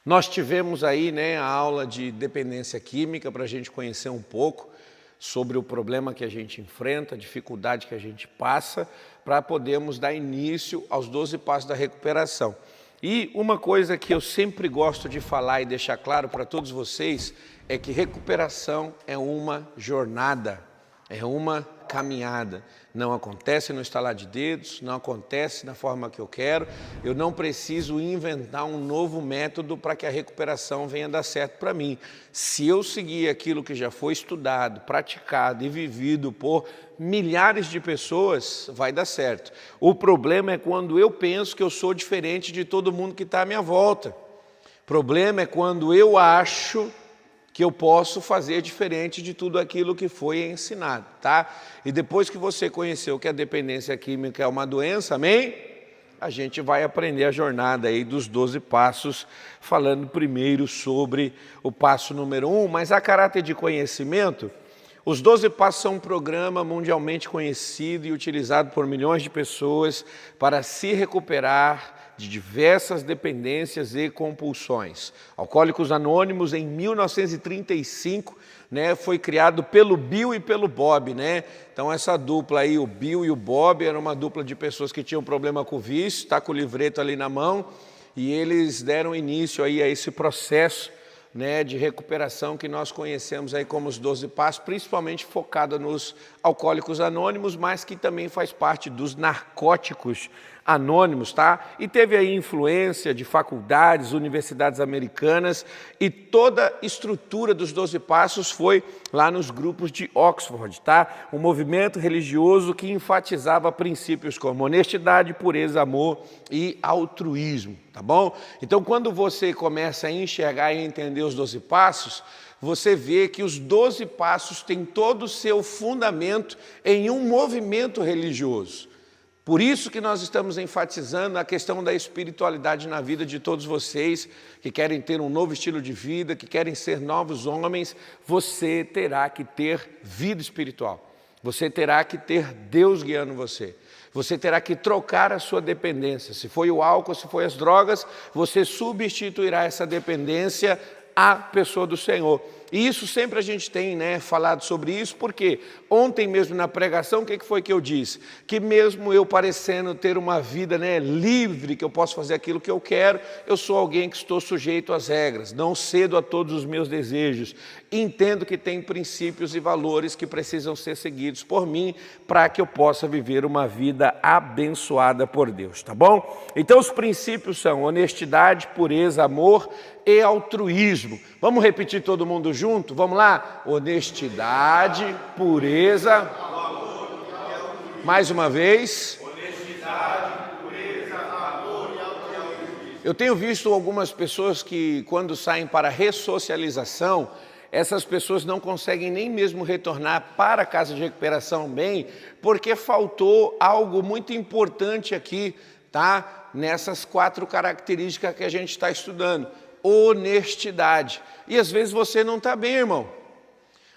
Nós tivemos aí, né, a aula de dependência química para a gente conhecer um pouco sobre o problema que a gente enfrenta, a dificuldade que a gente passa, para podermos dar início aos 12 passos da recuperação. E uma coisa que eu sempre gosto de falar e deixar claro para todos vocês é que recuperação é uma jornada, é uma caminhada. Não acontece no estalar de dedos, não acontece na forma que eu quero. Eu não preciso inventar um novo método para que a recuperação venha dar certo para mim. Se eu seguir aquilo que já foi estudado, praticado e vivido por milhares de pessoas, vai dar certo. O problema é quando eu penso que eu sou diferente de todo mundo que está à minha volta. O problema é quando eu acho que eu posso fazer diferente de tudo aquilo que foi ensinado, tá? E depois que você conheceu que a dependência química é uma doença, amém? A gente vai aprender a jornada aí dos 12 passos, falando primeiro sobre o passo número 1, mas a caráter de conhecimento, os 12 passos são um programa mundialmente conhecido e utilizado por milhões de pessoas para se recuperar de diversas dependências e compulsões. Alcoólicos Anônimos, em 1935, foi criado pelo Bill e pelo Bob, Então essa dupla aí, o Bill e o Bob, era uma dupla de pessoas que tinham problema com o vício, está com o livreto ali na mão, e eles deram início aí a esse processo de recuperação que nós conhecemos aí como os 12 passos, principalmente focada nos alcoólicos anônimos, mas que também faz parte dos narcóticos anônimos, tá? E teve aí influência de faculdades, universidades americanas, e toda a estrutura dos 12 passos foi lá nos grupos de Oxford, tá? Um movimento religioso que enfatizava princípios como honestidade, pureza, amor e altruísmo, tá bom? Então, quando você começa a enxergar e entender os 12 passos, você vê que os 12 passos têm todo o seu fundamento em um movimento religioso. Por isso que nós estamos enfatizando a questão da espiritualidade na vida de todos vocês que querem ter um novo estilo de vida, que querem ser novos homens. Você terá que ter vida espiritual. Você terá que ter Deus guiando você. Você terá que trocar a sua dependência. Se foi o álcool, se foi as drogas, você substituirá essa dependência à pessoa do Senhor. E isso sempre a gente tem falado sobre isso, porque ontem mesmo na pregação, o que foi que eu disse? Que mesmo eu parecendo ter uma vida livre, que eu posso fazer aquilo que eu quero, eu sou alguém que estou sujeito às regras, não cedo a todos os meus desejos, entendo que tem princípios e valores que precisam ser seguidos por mim, para que eu possa viver uma vida abençoada por Deus, tá bom? Então os princípios são honestidade, pureza, amor e altruísmo. Vamos repetir todo mundo junto? Vamos lá? Honestidade, pureza. Mais uma vez. Honestidade, pureza, amor e altruísmo. Eu tenho visto algumas pessoas que, quando saem para ressocialização, essas pessoas não conseguem nem mesmo retornar para a casa de recuperação bem, porque faltou algo muito importante aqui, tá? Nessas 4 características que a gente está estudando. Honestidade. E às vezes você não está bem, irmão.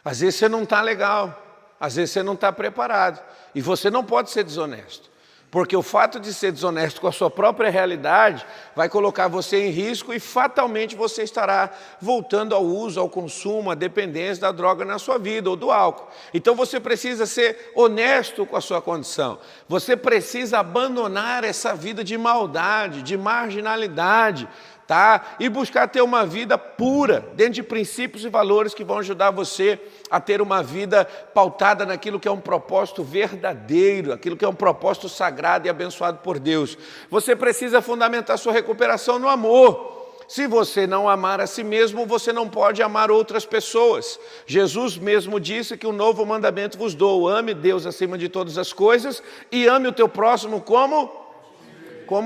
Às vezes você não está legal. Às vezes você não está preparado. E você não pode ser desonesto. Porque o fato de ser desonesto com a sua própria realidade vai colocar você em risco e fatalmente você estará voltando ao uso, ao consumo, à dependência da droga na sua vida ou do álcool. Então você precisa ser honesto com a sua condição. Você precisa abandonar essa vida de maldade, de marginalidade, tá? E buscar ter uma vida pura, dentro de princípios e valores que vão ajudar você a ter uma vida pautada naquilo que é um propósito verdadeiro, aquilo que é um propósito sagrado e abençoado por Deus. Você precisa fundamentar sua recuperação no amor. Se você não amar a si mesmo, você não pode amar outras pessoas. Jesus mesmo disse que um novo mandamento vos dou: ame Deus acima de todas as coisas e ame o teu próximo como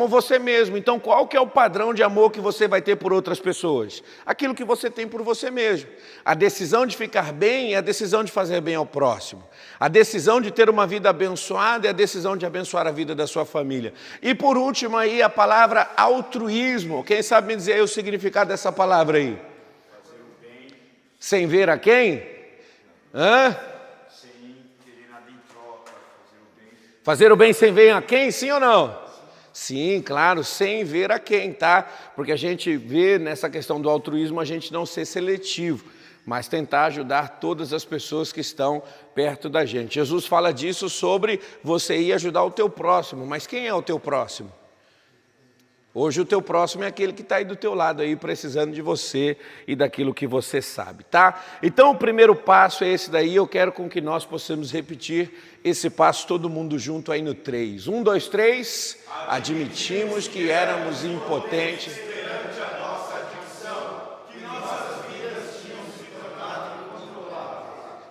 você mesmo. Então, qual que é o padrão de amor que você vai ter por outras pessoas? Aquilo que você tem por você mesmo. A decisão de ficar bem é a decisão de fazer bem ao próximo. A decisão de ter uma vida abençoada é a decisão de abençoar a vida da sua família. E por último aí, a palavra altruísmo. Quem sabe me dizer aí o significado dessa palavra aí? Fazer o bem. Sem ver a quem? Sem querer nada em troca. Fazer o bem. Fazer o bem sem ver a quem? Sim ou não? Sim, claro, sem ver a quem, tá? Porque a gente vê nessa questão do altruísmo a gente não ser seletivo, mas tentar ajudar todas as pessoas que estão perto da gente. Jesus fala disso sobre você ir ajudar o teu próximo, mas quem é o teu próximo? Hoje o teu próximo é aquele que está aí do teu lado, aí, precisando de você e daquilo que você sabe, tá? Então o primeiro passo é esse daí, eu quero com que nós possamos repetir esse passo todo mundo junto aí no 3. 1, 2, 3, admitimos que éramos impotentes.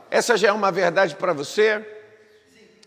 Essa já é uma verdade para você?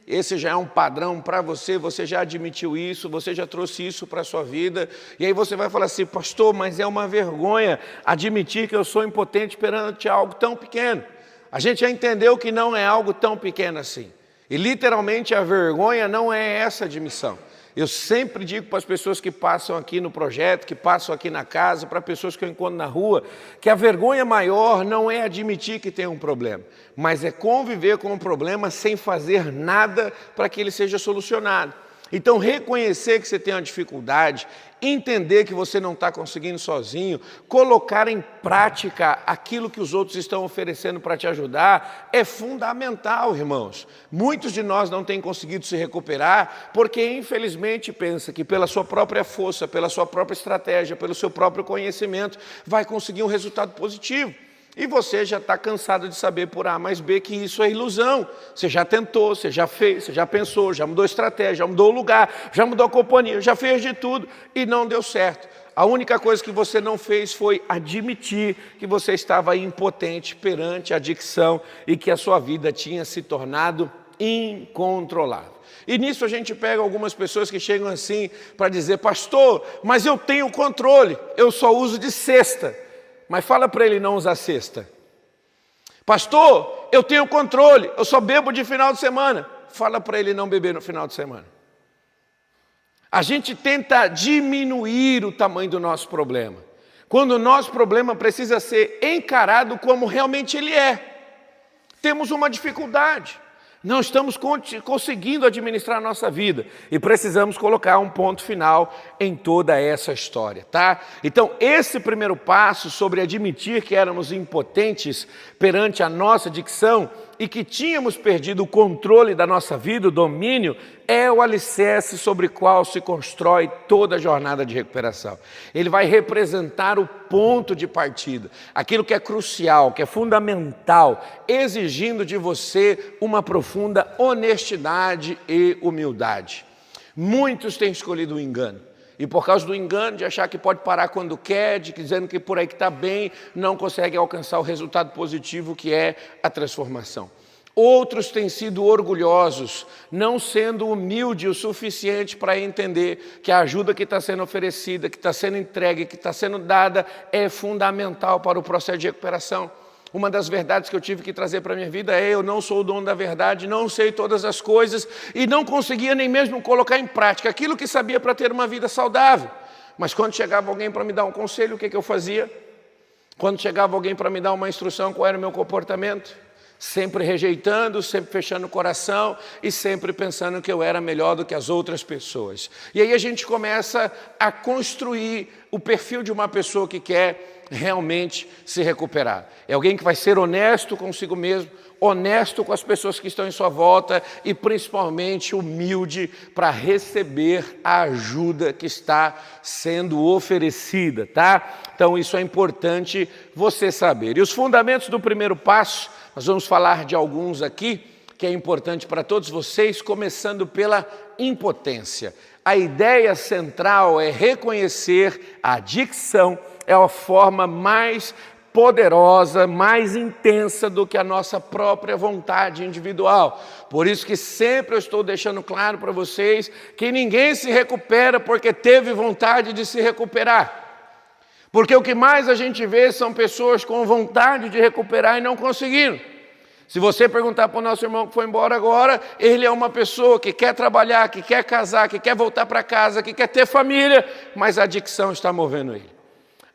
Esse já é um padrão para você, você já admitiu isso, você já trouxe isso para a sua vida. E aí você vai falar assim, pastor, mas é uma vergonha admitir que eu sou impotente perante algo tão pequeno. A gente já entendeu que não é algo tão pequeno assim. E literalmente a vergonha não é essa admissão. Eu sempre digo para as pessoas que passam aqui no projeto, que passam aqui na casa, para pessoas que eu encontro na rua, que a vergonha maior não é admitir que tem um problema, mas é conviver com o problema sem fazer nada para que ele seja solucionado. Então, reconhecer que você tem uma dificuldade, entender que você não está conseguindo sozinho, colocar em prática aquilo que os outros estão oferecendo para te ajudar, é fundamental, irmãos. Muitos de nós não têm conseguido se recuperar porque, infelizmente, pensa que pela sua própria força, pela sua própria estratégia, pelo seu próprio conhecimento, vai conseguir um resultado positivo. E você já está cansado de saber por A mais B que isso é ilusão. Você já tentou, você já fez, você já pensou, já mudou a estratégia, já mudou o lugar, já mudou a companhia, já fez de tudo e não deu certo. A única coisa que você não fez foi admitir que você estava impotente perante a adicção e que a sua vida tinha se tornado incontrolável. E nisso a gente pega algumas pessoas que chegam assim para dizer, pastor, mas eu tenho controle, eu só uso de cesta. Mas fala para ele não usar cesta. Pastor, eu tenho controle, eu só bebo de final de semana. Fala para ele não beber no final de semana. A gente tenta diminuir o tamanho do nosso problema, quando o nosso problema precisa ser encarado como realmente ele é. Temos uma dificuldade. Não estamos conseguindo administrar a nossa vida e precisamos colocar um ponto final em toda essa história, tá? Então, esse primeiro passo sobre admitir que éramos impotentes perante a nossa adicção e que tínhamos perdido o controle da nossa vida, o domínio, é o alicerce sobre o qual se constrói toda a jornada de recuperação. Ele vai representar o ponto de partida, aquilo que é crucial, que é fundamental, exigindo de você uma profunda honestidade e humildade. Muitos têm escolhido o engano. E por causa do engano, de achar que pode parar quando quer, dizendo que por aí que está bem, não consegue alcançar o resultado positivo que é a transformação. Outros têm sido orgulhosos, não sendo humilde o suficiente para entender que a ajuda que está sendo oferecida, que está sendo entregue, que está sendo dada, é fundamental para o processo de recuperação. Uma das verdades que eu tive que trazer para a minha vida é eu não sou o dono da verdade, não sei todas as coisas e não conseguia nem mesmo colocar em prática aquilo que sabia para ter uma vida saudável. Mas quando chegava alguém para me dar um conselho, o que eu fazia? Quando chegava alguém para me dar uma instrução, qual era o meu comportamento? Sempre rejeitando, sempre fechando o coração e sempre pensando que eu era melhor do que as outras pessoas. E aí a gente começa a construir o perfil de uma pessoa que quer realmente se recuperar. É alguém que vai ser honesto consigo mesmo, honesto com as pessoas que estão em sua volta e principalmente humilde para receber a ajuda que está sendo oferecida, tá? Então isso é importante você saber. E os fundamentos do primeiro passo, nós vamos falar de alguns aqui, que é importante para todos vocês, começando pela impotência. A ideia central é reconhecer a adicção, é a forma mais poderosa, mais intensa do que a nossa própria vontade individual. Por isso que sempre eu estou deixando claro para vocês que ninguém se recupera porque teve vontade de se recuperar. Porque o que mais a gente vê são pessoas com vontade de recuperar e não conseguiram. Se você perguntar para o nosso irmão que foi embora agora, ele é uma pessoa que quer trabalhar, que quer casar, que quer voltar para casa, que quer ter família, mas a adicção está movendo ele.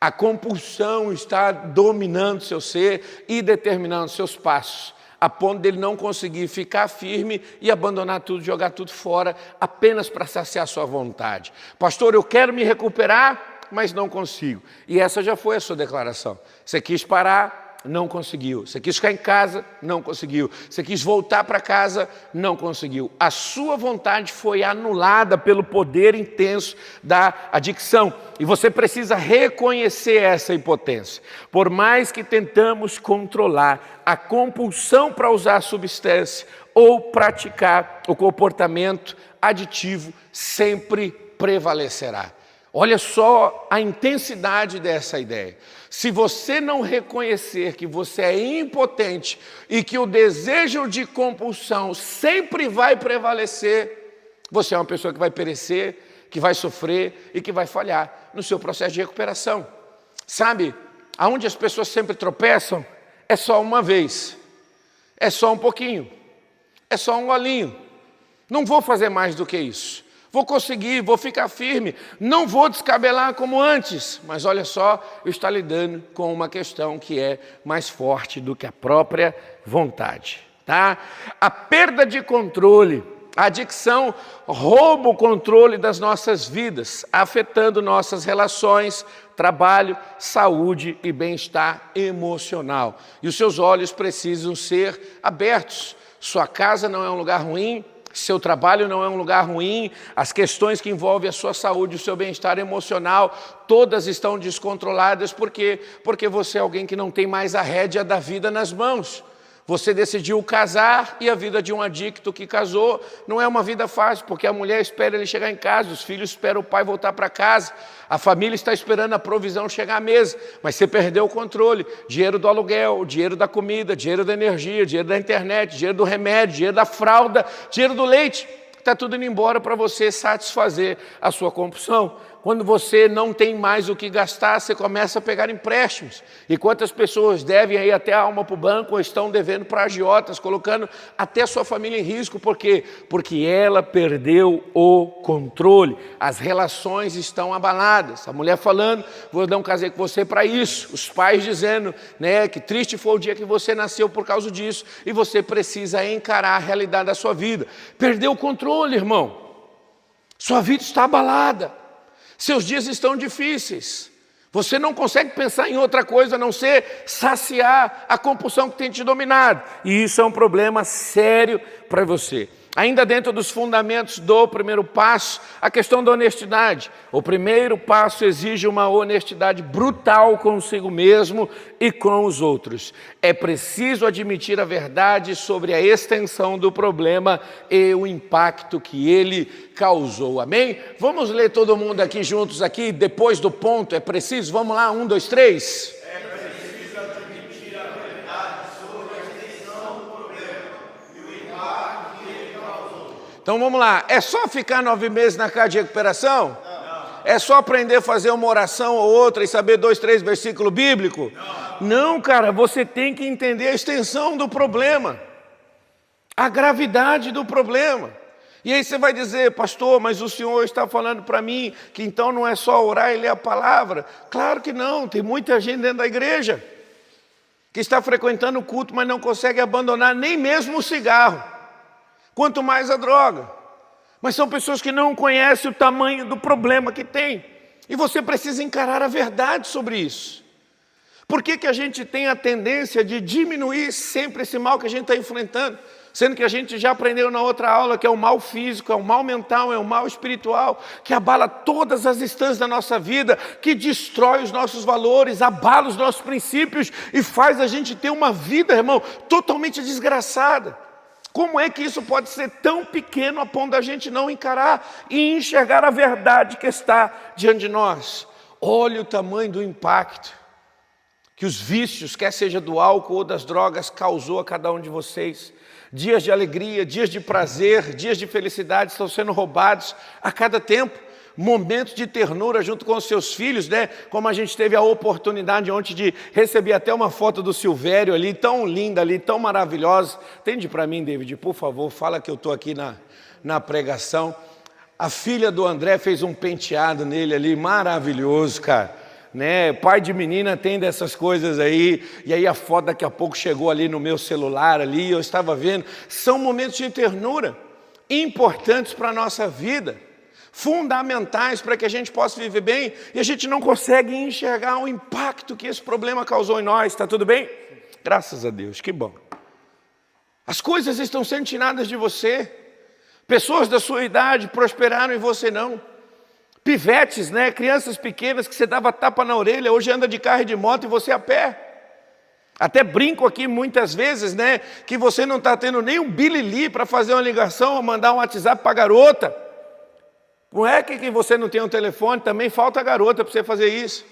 A compulsão está dominando seu ser e determinando seus passos. a ponto dele não conseguir ficar firme e abandonar tudo, jogar tudo fora, apenas para saciar sua vontade. Pastor, eu quero me recuperar, mas não consigo. E essa já foi a sua declaração. Você quis parar, não conseguiu. Você quis ficar em casa, não conseguiu. Você quis voltar para casa, não conseguiu. A sua vontade foi anulada pelo poder intenso da adicção. E você precisa reconhecer essa impotência. Por mais que tentamos controlar a compulsão para usar a substância ou praticar o comportamento aditivo, sempre prevalecerá. Olha só a intensidade dessa ideia. Se você não reconhecer que você é impotente e que o desejo de compulsão sempre vai prevalecer, você é uma pessoa que vai perecer, que vai sofrer e que vai falhar no seu processo de recuperação. Sabe, aonde as pessoas sempre tropeçam, é só uma vez, é só um pouquinho, é só um golinho. Não vou fazer mais do que isso. Vou conseguir, vou ficar firme, não vou descabelar como antes. Mas olha só, eu estou lidando com uma questão que é mais forte do que a própria vontade. Tá? A perda de controle, a adicção rouba o controle das nossas vidas, afetando nossas relações, trabalho, saúde e bem-estar emocional. E os seus olhos precisam ser abertos. Sua casa não é um lugar ruim, seu trabalho não é um lugar ruim, as questões que envolvem a sua saúde, o seu bem-estar emocional, todas estão descontroladas. Por quê? Porque você é alguém que não tem mais a rédea da vida nas mãos. Você decidiu casar e a vida de um adicto que casou não é uma vida fácil, porque a mulher espera ele chegar em casa, os filhos esperam o pai voltar para casa, a família está esperando a provisão chegar à mesa, mas você perdeu o controle. Dinheiro do aluguel, dinheiro da comida, dinheiro da energia, dinheiro da internet, dinheiro do remédio, dinheiro da fralda, dinheiro do leite. Está tudo indo embora para você satisfazer a sua compulsão. Quando você não tem mais o que gastar, você começa a pegar empréstimos. E quantas pessoas devem aí até a alma para o banco ou estão devendo para agiotas, colocando até a sua família em risco. Por quê? Porque ela perdeu o controle. As relações estão abaladas. A mulher falando, não casei com você para isso. Os pais dizendo, né, que triste foi o dia que você nasceu por causa disso. E você precisa encarar a realidade da sua vida. Perdeu o controle, irmão. Sua vida está abalada. Seus dias estão difíceis. Você não consegue pensar em outra coisa a não ser saciar a compulsão que tem te dominado. E isso é um problema sério para você. Ainda dentro dos fundamentos do primeiro passo, a questão da honestidade. O primeiro passo exige uma honestidade brutal consigo mesmo e com os outros. É preciso admitir a verdade sobre a extensão do problema e o impacto que ele causou. Amém? Vamos ler todo mundo aqui juntos aqui, depois do ponto, é preciso? Vamos lá, 1, 2, 3. Então vamos lá, é só ficar 9 meses na casa de recuperação? Não. É só aprender a fazer uma oração ou outra e saber 2, 3 versículos bíblicos? Não, cara, você tem que entender a extensão do problema, a gravidade do problema. E aí você vai dizer, pastor, mas o senhor está falando para mim que então não é só orar e ler a palavra? Claro que não, tem muita gente dentro da igreja que está frequentando o culto, mas não consegue abandonar nem mesmo o cigarro. Quanto mais a droga. Mas são pessoas que não conhecem o tamanho do problema que tem. E você precisa encarar a verdade sobre isso. Por que a gente tem a tendência de diminuir sempre esse mal que a gente está enfrentando? Sendo que a gente já aprendeu na outra aula que é o mal físico, é o mal mental, é o mal espiritual, que abala todas as instâncias da nossa vida, que destrói os nossos valores, abala os nossos princípios e faz a gente ter uma vida, irmão, totalmente desgraçada. Como é que isso pode ser tão pequeno a ponto da gente não encarar e enxergar a verdade que está diante de nós? Olha o tamanho do impacto que os vícios, quer seja do álcool ou das drogas, causou a cada um de vocês. Dias de alegria, dias de prazer, dias de felicidade estão sendo roubados a cada tempo. Momentos de ternura junto com os seus filhos, né? Como a gente teve a oportunidade ontem de receber até uma foto do Silvério ali, tão linda ali, tão maravilhosa. Atende para mim, David, por favor, fala que eu estou aqui na pregação. A filha do André fez um penteado nele ali, maravilhoso, cara. né? Pai de menina tem dessas coisas aí, e aí a foto daqui a pouco chegou ali no meu celular ali, eu estava vendo. São momentos de ternura, importantes para a nossa vida, fundamentais para que a gente possa viver bem, e a gente não consegue enxergar o impacto que esse problema causou em nós. Está tudo bem? Graças a Deus, que bom. As coisas estão sendo tiradas de você, pessoas da sua idade prosperaram e você não. Pivetes, né? Crianças pequenas que você dava tapa na orelha, hoje anda de carro e de moto e você a pé. Até brinco aqui muitas vezes, né? Que você não está tendo nem um bilili para fazer uma ligação ou mandar um WhatsApp para a garota. Não é que você não tem um telefone, também falta a garota para você fazer isso.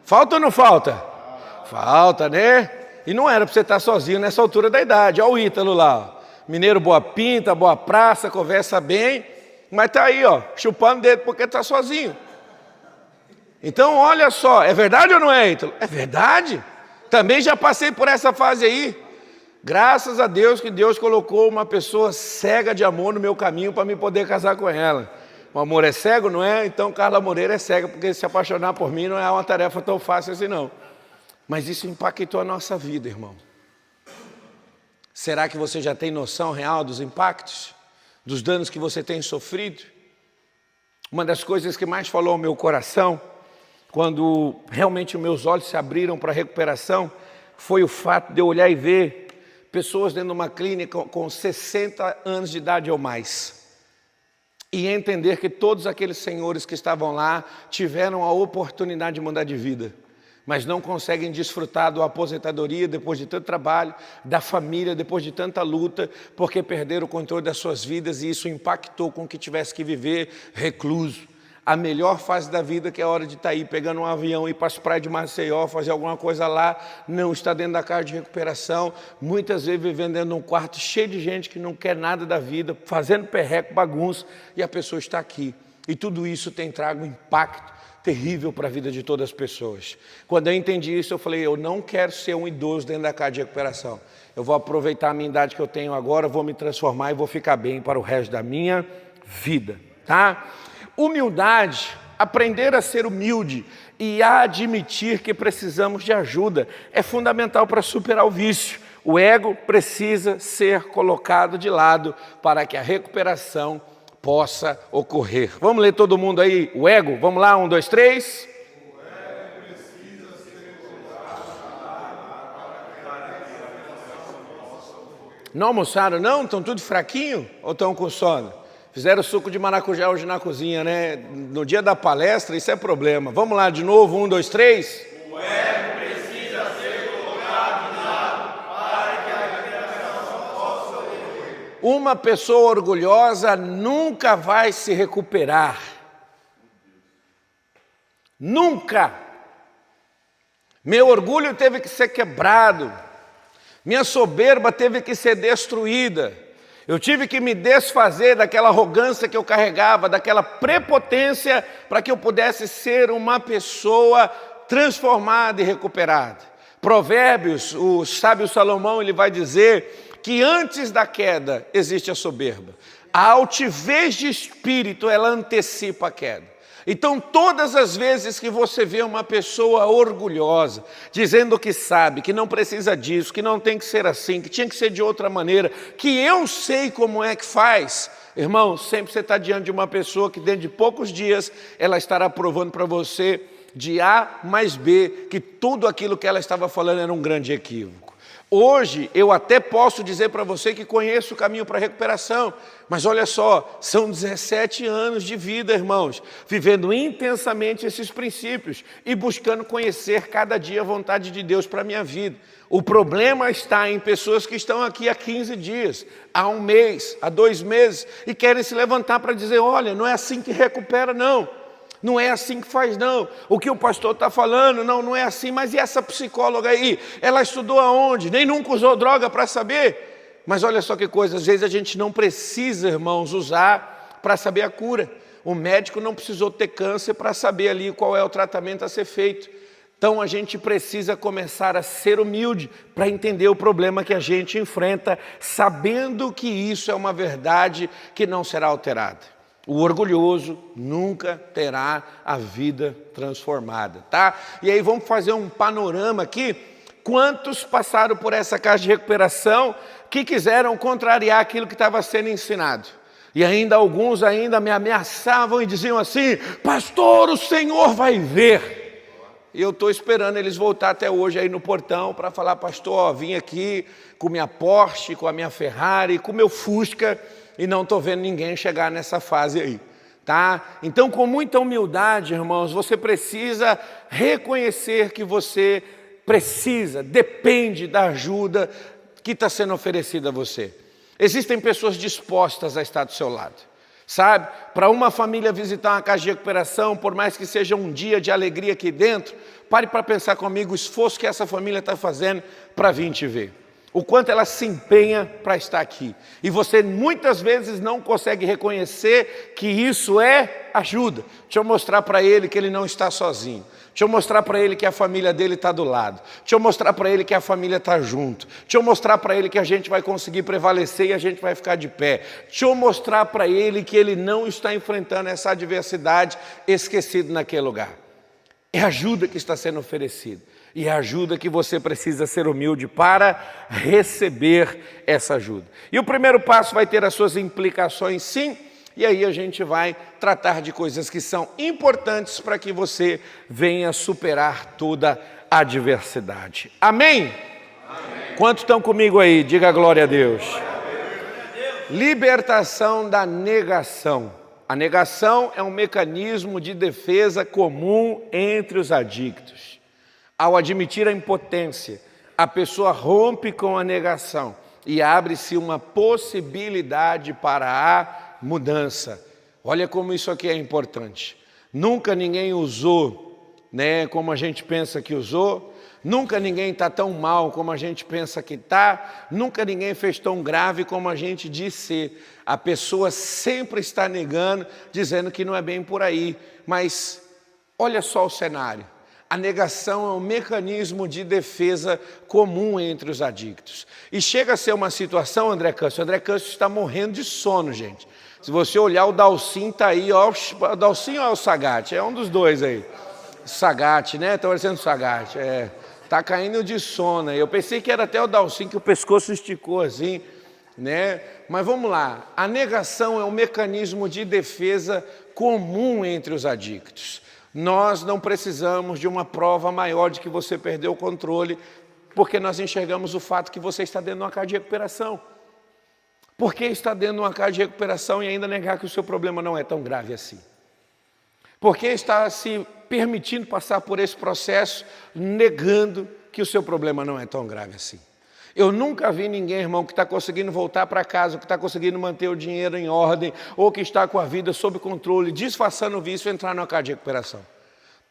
Falta ou não falta? Falta, né? E não era para você estar sozinho nessa altura da idade. Olha o Ítalo lá, ó. Mineiro boa pinta, boa praça, conversa bem, mas está aí, ó, chupando o dedo porque está sozinho. Então, olha só, é verdade ou não é, Ítalo? É verdade. Também já passei por essa fase aí. Graças a Deus que Deus colocou uma pessoa cega de amor no meu caminho para me poder casar com ela. O amor é cego, não é? Então Carla Moreira é cega, porque se apaixonar por mim não é uma tarefa tão fácil assim não. Mas isso impactou a nossa vida, irmão. Será que você já tem noção real dos impactos? Dos danos que você tem sofrido? Uma das coisas que mais falou ao meu coração, quando realmente os meus olhos se abriram para a recuperação, foi o fato de eu olhar e ver pessoas dentro de uma clínica com 60 anos de idade ou mais. E entender que todos aqueles senhores que estavam lá tiveram a oportunidade de mudar de vida, mas não conseguem desfrutar da aposentadoria depois de tanto trabalho, da família depois de tanta luta, porque perderam o controle das suas vidas e isso impactou com que tivesse que viver recluso. A melhor fase da vida, que é a hora de estar aí pegando um avião, ir para as praias de Maceió, fazer alguma coisa lá, não está dentro da casa de recuperação, muitas vezes vivendo dentro de um quarto cheio de gente que não quer nada da vida, fazendo perreco, bagunça, e a pessoa está aqui. E tudo isso tem trago um impacto terrível para a vida de todas as pessoas. Quando eu entendi isso, eu falei, eu não quero ser um idoso dentro da casa de recuperação. Eu vou aproveitar a minha idade que eu tenho agora, vou me transformar e vou ficar bem para o resto da minha vida, tá? Humildade, aprender a ser humilde e a admitir que precisamos de ajuda é fundamental para superar o vício. O ego precisa ser colocado de lado para que a recuperação possa ocorrer. Vamos ler todo mundo aí, o ego? Vamos lá, 1, 2, 3. O ego precisa ser Não almoçaram não? Estão tudo fraquinho ou estão com sono? Fizeram suco de maracujá hoje na cozinha, né? No dia da palestra, isso é problema. Vamos lá de novo, 1, 2, 3. O ego precisa ser colocado de lado para que a recuperação possa ocorrer. Uma pessoa orgulhosa nunca vai se recuperar. Nunca. Meu orgulho teve que ser quebrado. Minha soberba teve que ser destruída. Eu tive que me desfazer daquela arrogância que eu carregava, daquela prepotência, para que eu pudesse ser uma pessoa transformada e recuperada. Provérbios, o sábio Salomão, ele vai dizer que antes da queda existe a soberba. A altivez de espírito, ela antecipa a queda. Então, todas as vezes que você vê uma pessoa orgulhosa, dizendo que sabe, que não precisa disso, que não tem que ser assim, que tinha que ser de outra maneira, que eu sei como é que faz, irmão, sempre você está diante de uma pessoa que dentro de poucos dias, ela estará provando para você, de A mais B, que tudo aquilo que ela estava falando era um grande equívoco. Hoje, eu até posso dizer para você que conheço o caminho para a recuperação, mas olha só, são 17 anos de vida, irmãos, vivendo intensamente esses princípios e buscando conhecer cada dia a vontade de Deus para a minha vida. O problema está em pessoas que estão aqui há 15 dias, há 1 mês, há 2 meses, e querem se levantar para dizer, olha, não é assim que recupera, não. Não é assim que faz, não. O que o pastor está falando, não é assim. Mas e essa psicóloga aí? Ela estudou aonde? Nem nunca usou droga para saber. Mas olha só que coisa, às vezes a gente não precisa, irmãos, usar para saber a cura. O médico não precisou ter câncer para saber ali qual é o tratamento a ser feito. Então a gente precisa começar a ser humilde para entender o problema que a gente enfrenta, sabendo que isso é uma verdade que não será alterada. O orgulhoso nunca terá a vida transformada, tá? E aí vamos fazer um panorama aqui. Quantos passaram por essa casa de recuperação que quiseram contrariar aquilo que estava sendo ensinado? E ainda alguns ainda me ameaçavam e diziam assim: pastor, o senhor vai ver. E eu estou esperando eles voltar até hoje aí no portão para falar: pastor, ó, vim aqui com minha Porsche, com a minha Ferrari, com o meu Fusca, e não estou vendo ninguém chegar nessa fase aí, tá? Então, com muita humildade, irmãos, você precisa reconhecer que você depende da ajuda que está sendo oferecida a você. Existem pessoas dispostas a estar do seu lado, sabe? Para uma família visitar uma casa de recuperação, por mais que seja um dia de alegria aqui dentro, pare para pensar comigo o esforço que essa família está fazendo para vir te ver. O quanto ela se empenha para estar aqui. E você muitas vezes não consegue reconhecer que isso é ajuda. Deixa eu mostrar para ele que ele não está sozinho. Deixa eu mostrar para ele que a família dele está do lado. Deixa eu mostrar para ele que a família está junto. Deixa eu mostrar para ele que a gente vai conseguir prevalecer e a gente vai ficar de pé. Deixa eu mostrar para ele que ele não está enfrentando essa adversidade esquecido naquele lugar. É ajuda que está sendo oferecida. E é ajuda que você precisa ser humilde para receber essa ajuda. E o primeiro passo vai ter as suas implicações, sim, e aí a gente vai tratar de coisas que são importantes para que você venha superar toda a adversidade. Amém? Amém. Quantos estão comigo aí? Diga glória a Deus. Libertação da negação. A negação é um mecanismo de defesa comum entre os adictos. Ao admitir a impotência, a pessoa rompe com a negação e abre-se uma possibilidade para a mudança. Olha como isso aqui é importante. Nunca ninguém usou, né, como a gente pensa que usou. Nunca ninguém está tão mal como a gente pensa que está. Nunca ninguém fez tão grave como a gente diz ser. A pessoa sempre está negando, dizendo que não é bem por aí. Mas olha só o cenário. A negação é um mecanismo de defesa comum entre os adictos. E chega a ser uma situação, André Câncio está morrendo de sono, gente. Se você olhar, o Dalcin está aí, ó, o Dalcin ou é o Sagat? É um dos dois aí. Sagat, né? Está parecendo Sagat. Está caindo de sono. Eu pensei que era até o Dalcin, que o pescoço esticou assim, né? Mas vamos lá. A negação é um mecanismo de defesa comum entre os adictos. Nós não precisamos de uma prova maior de que você perdeu o controle, porque nós enxergamos o fato que você está dentro de uma casa de recuperação. Por que está dentro de uma casa de recuperação e ainda negar que o seu problema não é tão grave assim? Por que está se permitindo passar por esse processo, negando que o seu problema não é tão grave assim? Eu nunca vi ninguém, irmão, que está conseguindo voltar para casa, que está conseguindo manter o dinheiro em ordem, ou que está com a vida sob controle, disfarçando o vício, entrar numa casa de recuperação.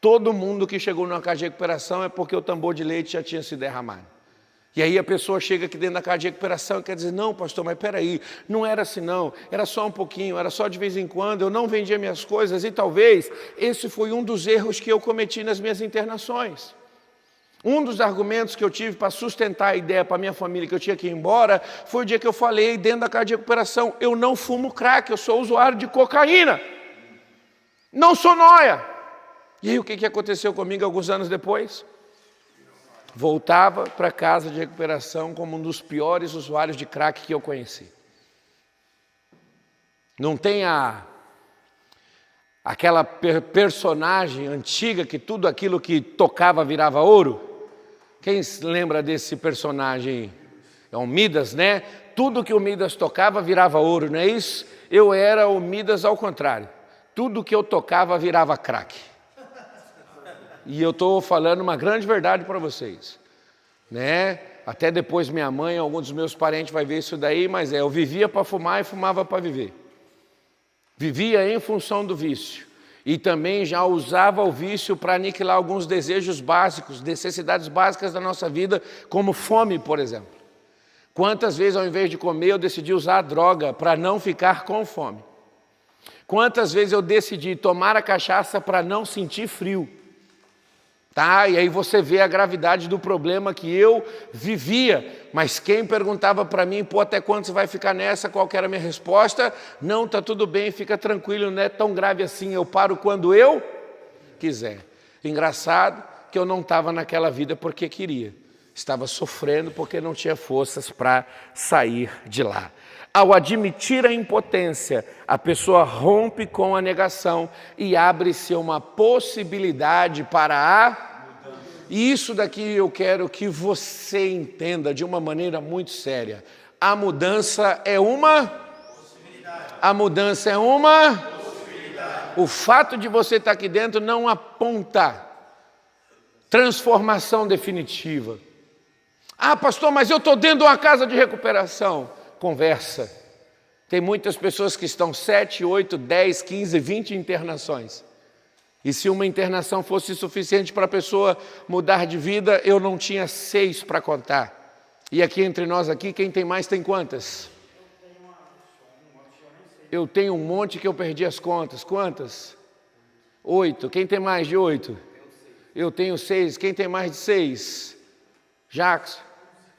Todo mundo que chegou numa casa de recuperação é porque o tambor de leite já tinha se derramado. E aí a pessoa chega aqui dentro da casa de recuperação e quer dizer: não, pastor, mas peraí, não era assim não, era só um pouquinho, era só de vez em quando, eu não vendia minhas coisas, e talvez esse foi um dos erros que eu cometi nas minhas internações. Um dos argumentos que eu tive para sustentar a ideia para a minha família que eu tinha que ir embora foi o dia que eu falei dentro da casa de recuperação: eu não fumo crack, eu sou usuário de cocaína, não sou nóia. E aí o que aconteceu comigo alguns anos depois? Voltava para a casa de recuperação como um dos piores usuários de crack que eu conheci. Não tem aquela personagem antiga que tudo aquilo que tocava virava ouro? Quem se lembra desse personagem? É o Midas, né? Tudo que o Midas tocava virava ouro, não é isso? Eu era o Midas ao contrário. Tudo que eu tocava virava crack. E eu estou falando uma grande verdade para vocês, né? Até depois minha mãe, algum dos meus parentes vai ver isso daí, mas eu vivia para fumar e fumava para viver. Vivia em função do vício. E também já usava o vício para aniquilar alguns desejos básicos, necessidades básicas da nossa vida, como fome, por exemplo. Quantas vezes, ao invés de comer, eu decidi usar a droga para não ficar com fome? Quantas vezes eu decidi tomar a cachaça para não sentir frio? Tá? E aí você vê a gravidade do problema que eu vivia. Mas quem perguntava para mim, pô, até quando você vai ficar nessa? Qual que era a minha resposta? Não, tá tudo bem, fica tranquilo, não é tão grave assim, eu paro quando eu quiser. Engraçado que eu não estava naquela vida porque queria. Estava sofrendo porque não tinha forças para sair de lá. Ao admitir a impotência, a pessoa rompe com a negação e abre-se uma possibilidade para a... E isso daqui eu quero que você entenda de uma maneira muito séria. A mudança é uma... A mudança é uma... O fato de você estar aqui dentro não aponta transformação definitiva. Ah, pastor, mas eu estou dentro de uma casa de recuperação. Conversa. Tem muitas pessoas que estão 7, 8, 10, 15, 20 internações. E se uma internação fosse suficiente para a pessoa mudar de vida, eu não tinha 6 para contar. E aqui entre nós, aqui, quem tem mais tem quantas? Eu tenho um monte que eu perdi as contas. Quantas? 8. Quem tem mais de 8? Eu tenho 6. Quem tem mais de 6? Jacques?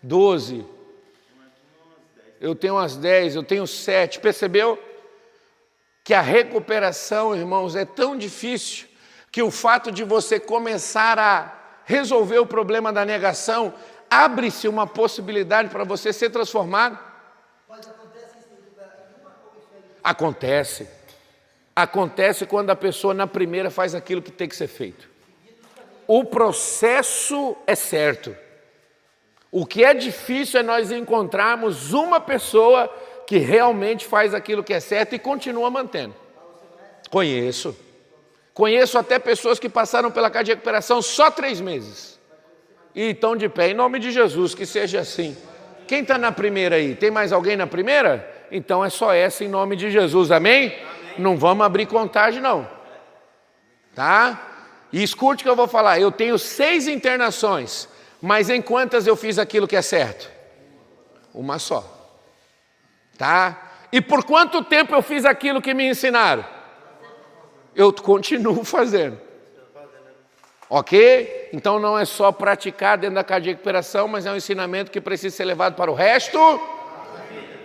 12. Eu tenho umas 10, eu tenho 7. Percebeu? Que a recuperação, irmãos, é tão difícil que o fato de você começar a resolver o problema da negação, abre-se uma possibilidade para você ser transformado. Mas acontece isso? Acontece. Acontece quando a pessoa na primeira faz aquilo que tem que ser feito. O processo é certo. O que é difícil é nós encontrarmos uma pessoa que realmente faz aquilo que é certo e continua mantendo. Conheço. Conheço até pessoas que passaram pela casa de recuperação só 3 meses. E estão de pé, em nome de Jesus, que seja assim. Quem está na primeira aí? Tem mais alguém na primeira? Então é só essa em nome de Jesus, amém? Amém. Não vamos abrir contagem não. Tá? E escute o que eu vou falar, eu tenho 6 internações. Mas em quantas eu fiz aquilo que é certo? Uma só. Tá? E por quanto tempo eu fiz aquilo que me ensinaram? Eu continuo fazendo. Ok? Então não é só praticar dentro da casa de recuperação, mas é um ensinamento que precisa ser levado para o resto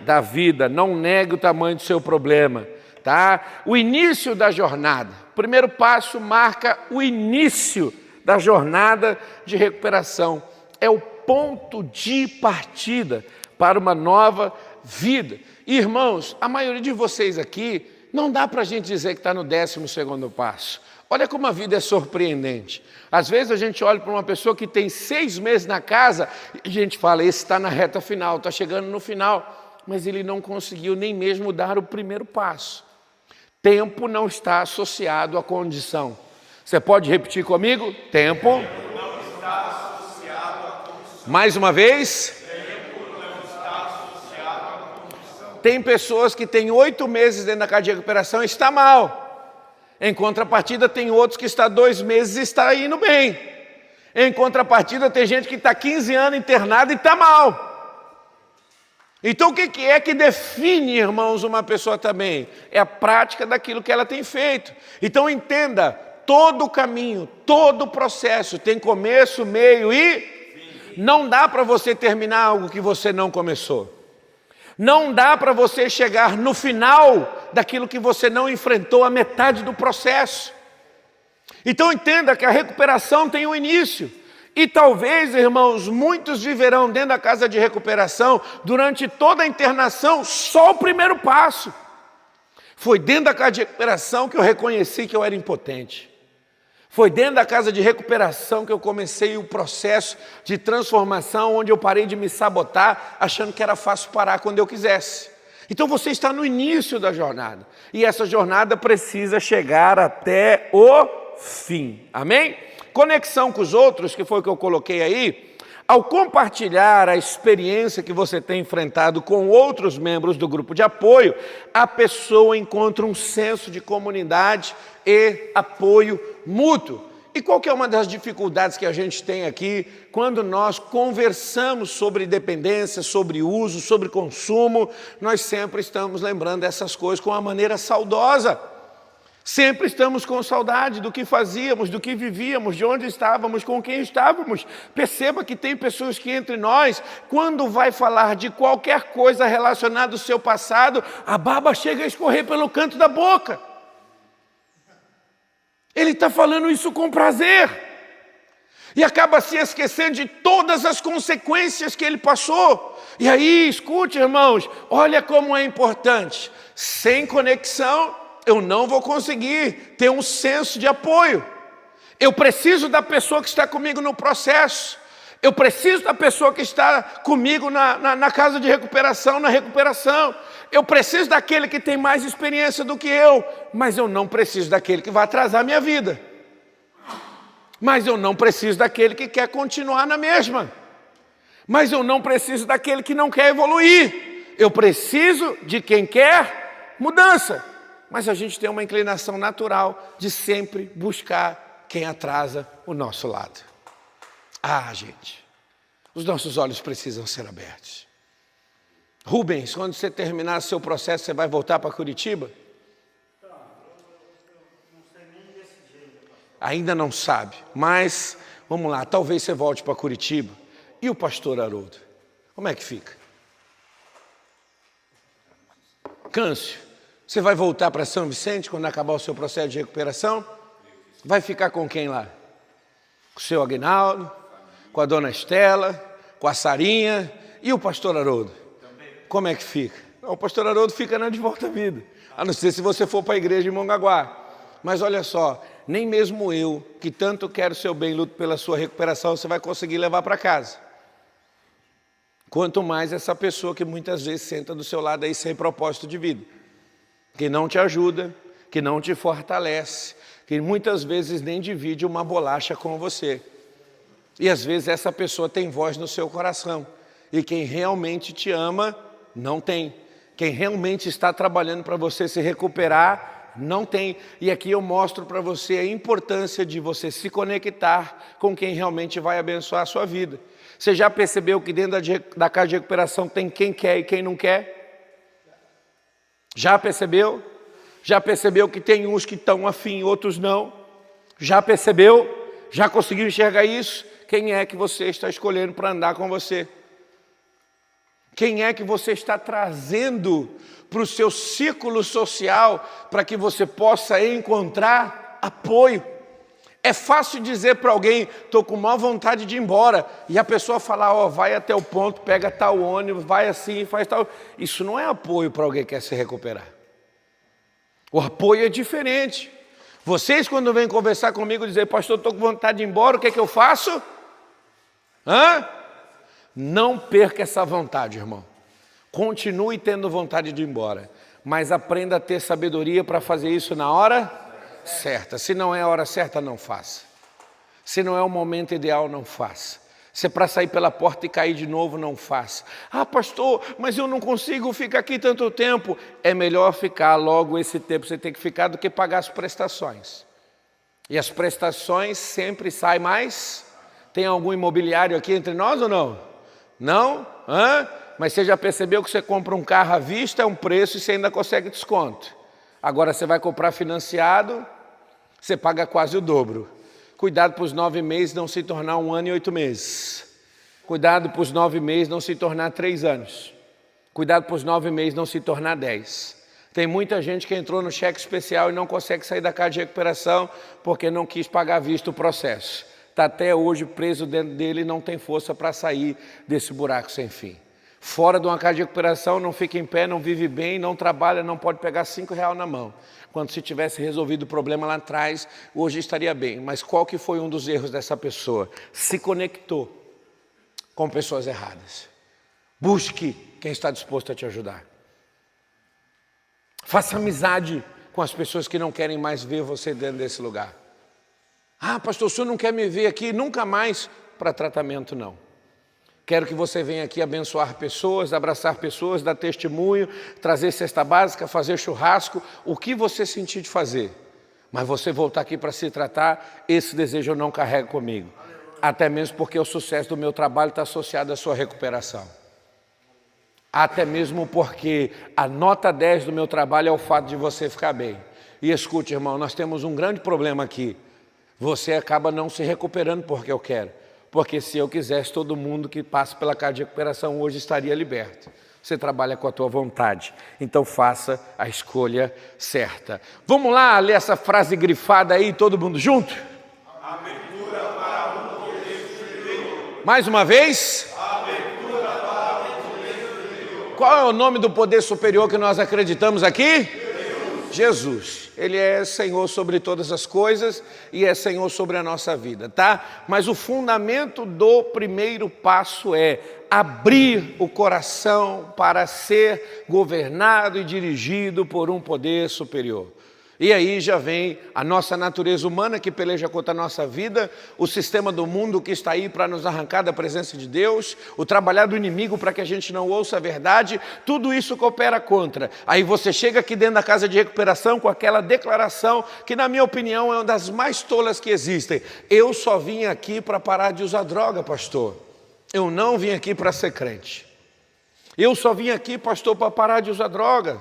da vida. Não negue o tamanho do seu problema. Tá? O início da jornada. O primeiro passo marca o início da jornada de recuperação. É o ponto de partida para uma nova vida. Irmãos, a maioria de vocês aqui, não dá para a gente dizer que está no 12º passo. Olha como a vida é surpreendente. Às vezes a gente olha para uma pessoa que tem 6 meses na casa e a gente fala, esse está na reta final, está chegando no final. Mas ele não conseguiu nem mesmo dar o primeiro passo. Tempo não está associado à condição. Você pode repetir comigo? Tempo não está associado à condição. Mais uma vez. Tempo não está associado à condição. Tem pessoas que têm 8 meses dentro da casa de recuperação e está mal. Em contrapartida, tem outros que está 2 meses e está indo bem. Em contrapartida, tem gente que está 15 anos internado e está mal. Então, o que é que define, irmãos, uma pessoa também? É a prática daquilo que ela tem feito. Então, entenda. Todo o caminho, todo o processo tem começo, meio e não dá para você terminar algo que você não começou. Não dá para você chegar no final daquilo que você não enfrentou a metade do processo. Então entenda que a recuperação tem um início. E talvez, irmãos, muitos viverão dentro da casa de recuperação durante toda a internação só o primeiro passo. Foi dentro da casa de recuperação que eu reconheci que eu era impotente. Foi dentro da casa de recuperação que eu comecei o processo de transformação, onde eu parei de me sabotar, achando que era fácil parar quando eu quisesse. Então você está no início da jornada, e essa jornada precisa chegar até o fim, amém? Conexão com os outros, que foi o que eu coloquei aí. Ao compartilhar a experiência que você tem enfrentado com outros membros do grupo de apoio, a pessoa encontra um senso de comunidade e apoio mútuo. E qual que é uma das dificuldades que a gente tem aqui quando nós conversamos sobre dependência, sobre uso, sobre consumo? Nós sempre estamos lembrando dessas coisas com uma maneira saudosa. Sempre estamos com saudade do que fazíamos, do que vivíamos, de onde estávamos, com quem estávamos. Perceba que tem pessoas que entre nós, quando vai falar de qualquer coisa relacionada ao seu passado, a baba chega a escorrer pelo canto da boca. Ele está falando isso com prazer. E acaba se esquecendo de todas as consequências que ele passou. E aí, escute, irmãos, olha como é importante. Sem conexão, eu não vou conseguir ter um senso de apoio. Eu preciso da pessoa que está comigo no processo. Eu preciso da pessoa que está comigo na casa de recuperação, na recuperação. Eu preciso daquele que tem mais experiência do que eu. Mas eu não preciso daquele que vai atrasar a minha vida. Mas eu não preciso daquele que quer continuar na mesma. Mas eu não preciso daquele que não quer evoluir. Eu preciso de quem quer mudança. Mas a gente tem uma inclinação natural de sempre buscar quem atrasa o nosso lado. Ah, gente, os nossos olhos precisam ser abertos. Rubens, quando você terminar seu processo, você vai voltar para Curitiba? Ainda não sabe, mas vamos lá, talvez você volte para Curitiba. E o pastor Haroldo? Como é que fica? Câncio, você vai voltar para São Vicente quando acabar o seu processo de recuperação? Vai ficar com quem lá? Com o seu Aguinaldo, com a dona Estela, com a Sarinha e o pastor Haroldo? Como é que fica? O pastor Haroldo fica na de volta à vida, a não ser se você for para a igreja de Mongaguá. Mas olha só, nem mesmo eu, que tanto quero seu bem, luto pela sua recuperação, você vai conseguir levar para casa. Quanto mais essa pessoa que muitas vezes senta do seu lado aí sem propósito de vida, que não te ajuda, que não te fortalece, que muitas vezes nem divide uma bolacha com você. E às vezes essa pessoa tem voz no seu coração, e quem realmente te ama, não tem. Quem realmente está trabalhando para você se recuperar, não tem. E aqui eu mostro para você a importância de você se conectar com quem realmente vai abençoar a sua vida. Você já percebeu que dentro da casa de recuperação tem quem quer e quem não quer? Já percebeu? Já percebeu que tem uns que estão afim, outros não? Já percebeu? Já conseguiu enxergar isso? Quem é que você está escolhendo para andar com você? Quem é que você está trazendo para o seu círculo social para que você possa encontrar apoio? É fácil dizer para alguém, estou com maior vontade de ir embora, e a pessoa falar, ó, vai até o ponto, pega tal ônibus, vai assim, faz tal. Isso não é apoio para alguém que quer se recuperar. O apoio é diferente. Vocês, quando vêm conversar comigo, dizer, pastor, estou com vontade de ir embora, o que é que eu faço? Não perca essa vontade, irmão. Continue tendo vontade de ir embora, mas aprenda a ter sabedoria para fazer isso na hora certa. Se não é a hora certa, não faça. Se não é o momento ideal, não faça. Se é para sair pela porta e cair de novo, não faça. Ah, pastor, mas eu não consigo ficar aqui tanto tempo. É melhor ficar logo esse tempo que você tem que ficar do que pagar as prestações. E as prestações sempre saem mais. Tem algum imobiliário aqui entre nós ou não? Não? Mas você já percebeu que você compra um carro à vista, é um preço e você ainda consegue desconto. Agora você vai comprar financiado, você paga quase o dobro. Cuidado para os 9 meses não se tornar 1 ano e 8 meses. Cuidado para os 9 meses não se tornar 3 anos. Cuidado para os 9 meses não se tornar 10. Tem muita gente que entrou no cheque especial e não consegue sair da casa de recuperação porque não quis pagar à vista o processo. Está até hoje preso dentro dele e não tem força para sair desse buraco sem fim. Fora de uma casa de recuperação, não fica em pé, não vive bem, não trabalha, não pode pegar R$5 na mão. Quando se tivesse resolvido o problema lá atrás, hoje estaria bem. Mas qual que foi um dos erros dessa pessoa? Se conectou com pessoas erradas. Busque quem está disposto a te ajudar. Faça amizade com as pessoas que não querem mais ver você dentro desse lugar. Ah, pastor, o senhor não quer me ver aqui nunca mais para tratamento, não. Quero que você venha aqui abençoar pessoas, abraçar pessoas, dar testemunho, trazer cesta básica, fazer churrasco, o que você sentir de fazer. Mas você voltar aqui para se tratar, esse desejo eu não carrego comigo. Até mesmo porque o sucesso do meu trabalho está associado à sua recuperação. Até mesmo porque a nota 10 do meu trabalho é o fato de você ficar bem. E escute, irmão, nós temos um grande problema aqui. Você acaba não se recuperando porque eu quero. Porque se eu quisesse, todo mundo que passa pela casa de recuperação hoje estaria liberto. Você trabalha com a tua vontade. Então faça a escolha certa. Vamos lá ler essa frase grifada aí, todo mundo junto? Abertura para um poder superior. Mais uma vez. Abertura para um poder superior. Qual é o nome do poder superior que nós acreditamos aqui? Jesus. Ele é Senhor sobre todas as coisas e é Senhor sobre a nossa vida, tá? Mas o fundamento do primeiro passo é abrir o coração para ser governado e dirigido por um poder superior. E aí já vem a nossa natureza humana que peleja contra a nossa vida, o sistema do mundo que está aí para nos arrancar da presença de Deus, o trabalhar do inimigo para que a gente não ouça a verdade, tudo isso coopera contra. Aí você chega aqui dentro da casa de recuperação com aquela declaração que, na minha opinião, é uma das mais tolas que existem. Eu só vim aqui para parar de usar droga, pastor. Eu não vim aqui para ser crente. Eu só vim aqui, pastor, para parar de usar droga.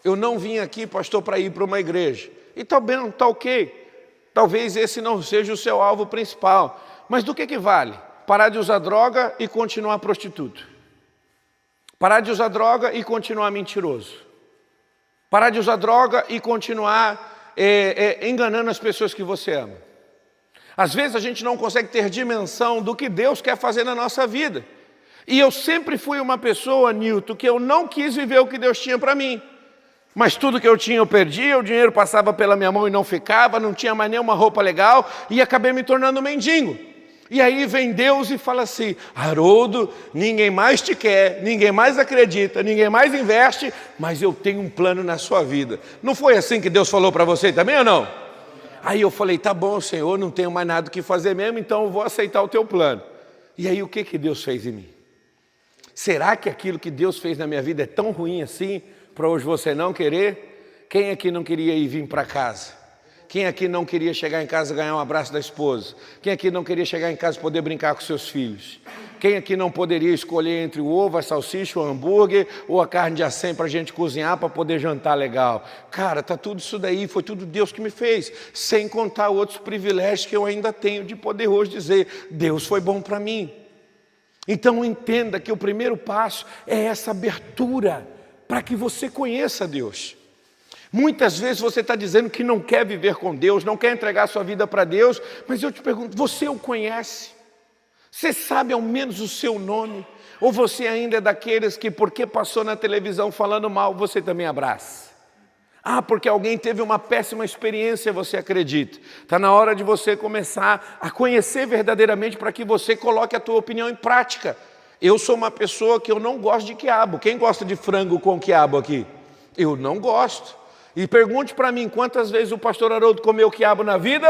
Eu não vim aqui, pastor, para ir para uma igreja. E está bem, está ok. Talvez esse não seja o seu alvo principal. Mas do que vale? Parar de usar droga e continuar prostituto. Parar de usar droga e continuar mentiroso. Parar de usar droga e continuar enganando as pessoas que você ama. Às vezes a gente não consegue ter dimensão do que Deus quer fazer na nossa vida. E eu sempre fui uma pessoa, Nilton, que eu não quis viver o que Deus tinha para mim. Mas tudo que eu tinha eu perdia, o dinheiro passava pela minha mão e não ficava, não tinha mais nenhuma roupa legal e acabei me tornando mendigo. E aí vem Deus e fala assim: Haroldo, ninguém mais te quer, ninguém mais acredita, ninguém mais investe, mas eu tenho um plano na sua vida. Não foi assim que Deus falou para você também ou não? Aí eu falei: tá bom, Senhor, não tenho mais nada que fazer mesmo, então eu vou aceitar o teu plano. E aí o que Deus fez em mim? Será que aquilo que Deus fez na minha vida é tão ruim assim para hoje você não querer? Quem aqui não queria ir vir para casa? Quem aqui não queria chegar em casa e ganhar um abraço da esposa? Quem aqui não queria chegar em casa e poder brincar com seus filhos? Quem aqui não poderia escolher entre o ovo, a salsicha, o hambúrguer ou a carne de acém para a gente cozinhar para poder jantar legal? Cara, tá tudo isso daí, foi tudo Deus que me fez, sem contar outros privilégios que eu ainda tenho de poder hoje dizer: Deus foi bom para mim. Então entenda que o primeiro passo é essa abertura para que você conheça Deus. Muitas vezes você está dizendo que não quer viver com Deus, não quer entregar sua vida para Deus, mas eu te pergunto, você o conhece? Você sabe ao menos o seu nome? Ou você ainda é daqueles que, porque passou na televisão falando mal, você também abraça? Ah, porque alguém teve uma péssima experiência, você acredita? Está na hora de você começar a conhecer verdadeiramente para que você coloque a tua opinião em prática. Eu sou uma pessoa que eu não gosto de quiabo. Quem gosta de frango com quiabo aqui? Eu não gosto. E pergunte para mim, quantas vezes o pastor Haroldo comeu quiabo na vida?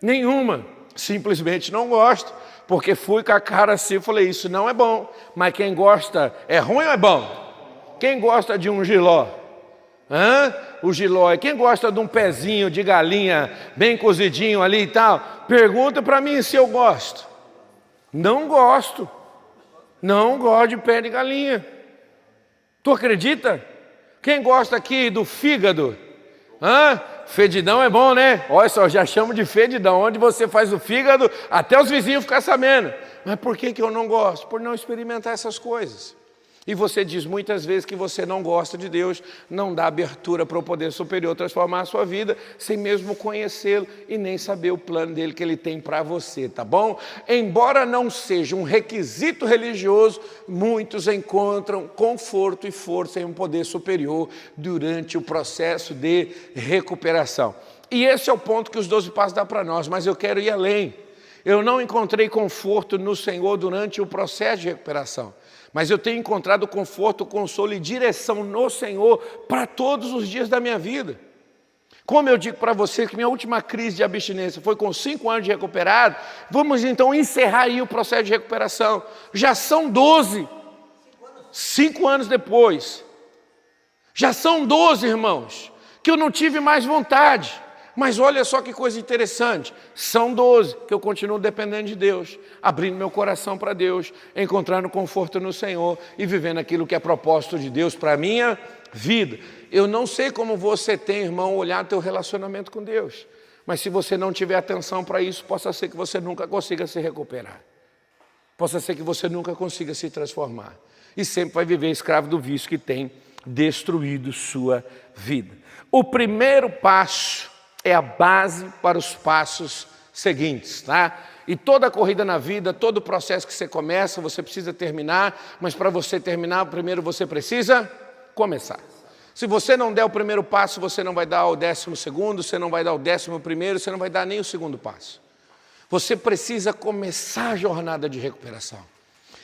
Nenhuma. Simplesmente não gosto. Porque fui com a cara assim e falei: isso não é bom. Mas quem gosta, é ruim ou é bom? Quem gosta de um jiló? O jiló. Quem gosta de um pezinho de galinha bem cozidinho ali e tal? Pergunta para mim se eu gosto. Não gosto. Não gosto de pé de galinha. Tu acredita? Quem gosta aqui do fígado? Fedidão é bom, né? Olha só, já chamo de fedidão. Onde você faz o fígado, até os vizinhos ficam sabendo. Mas por que eu não gosto? Por não experimentar essas coisas. E você diz muitas vezes que você não gosta de Deus, não dá abertura para o poder superior transformar a sua vida, sem mesmo conhecê-lo e nem saber o plano dele que ele tem para você, tá bom? Embora não seja um requisito religioso, muitos encontram conforto e força em um poder superior durante o processo de recuperação. E esse é o ponto que os 12 passos dão para nós, mas eu quero ir além. Eu não encontrei conforto no Senhor durante o processo de recuperação. Mas eu tenho encontrado conforto, consolo e direção no Senhor para todos os dias da minha vida. Como eu digo para você que minha última crise de abstinência foi com 5 anos de recuperado, vamos então encerrar aí o processo de recuperação. Já são 12. 5 anos depois. Já são 12, irmãos, que eu não tive mais vontade. Mas olha só que coisa interessante, são 12 que eu continuo dependendo de Deus, abrindo meu coração para Deus, encontrando conforto no Senhor e vivendo aquilo que é propósito de Deus para a minha vida. Eu não sei como você tem, irmão, olhado teu relacionamento com Deus, mas se você não tiver atenção para isso, possa ser que você nunca consiga se recuperar, possa ser que você nunca consiga se transformar e sempre vai viver escravo do vício que tem destruído sua vida. O primeiro passo é a base para os passos seguintes, tá? E toda a corrida na vida, todo o processo que você começa, você precisa terminar, mas para você terminar, primeiro você precisa começar. Se você não der o primeiro passo, você não vai dar o 12º, você não vai dar o 11º, você não vai dar nem o segundo passo. Você precisa começar a jornada de recuperação.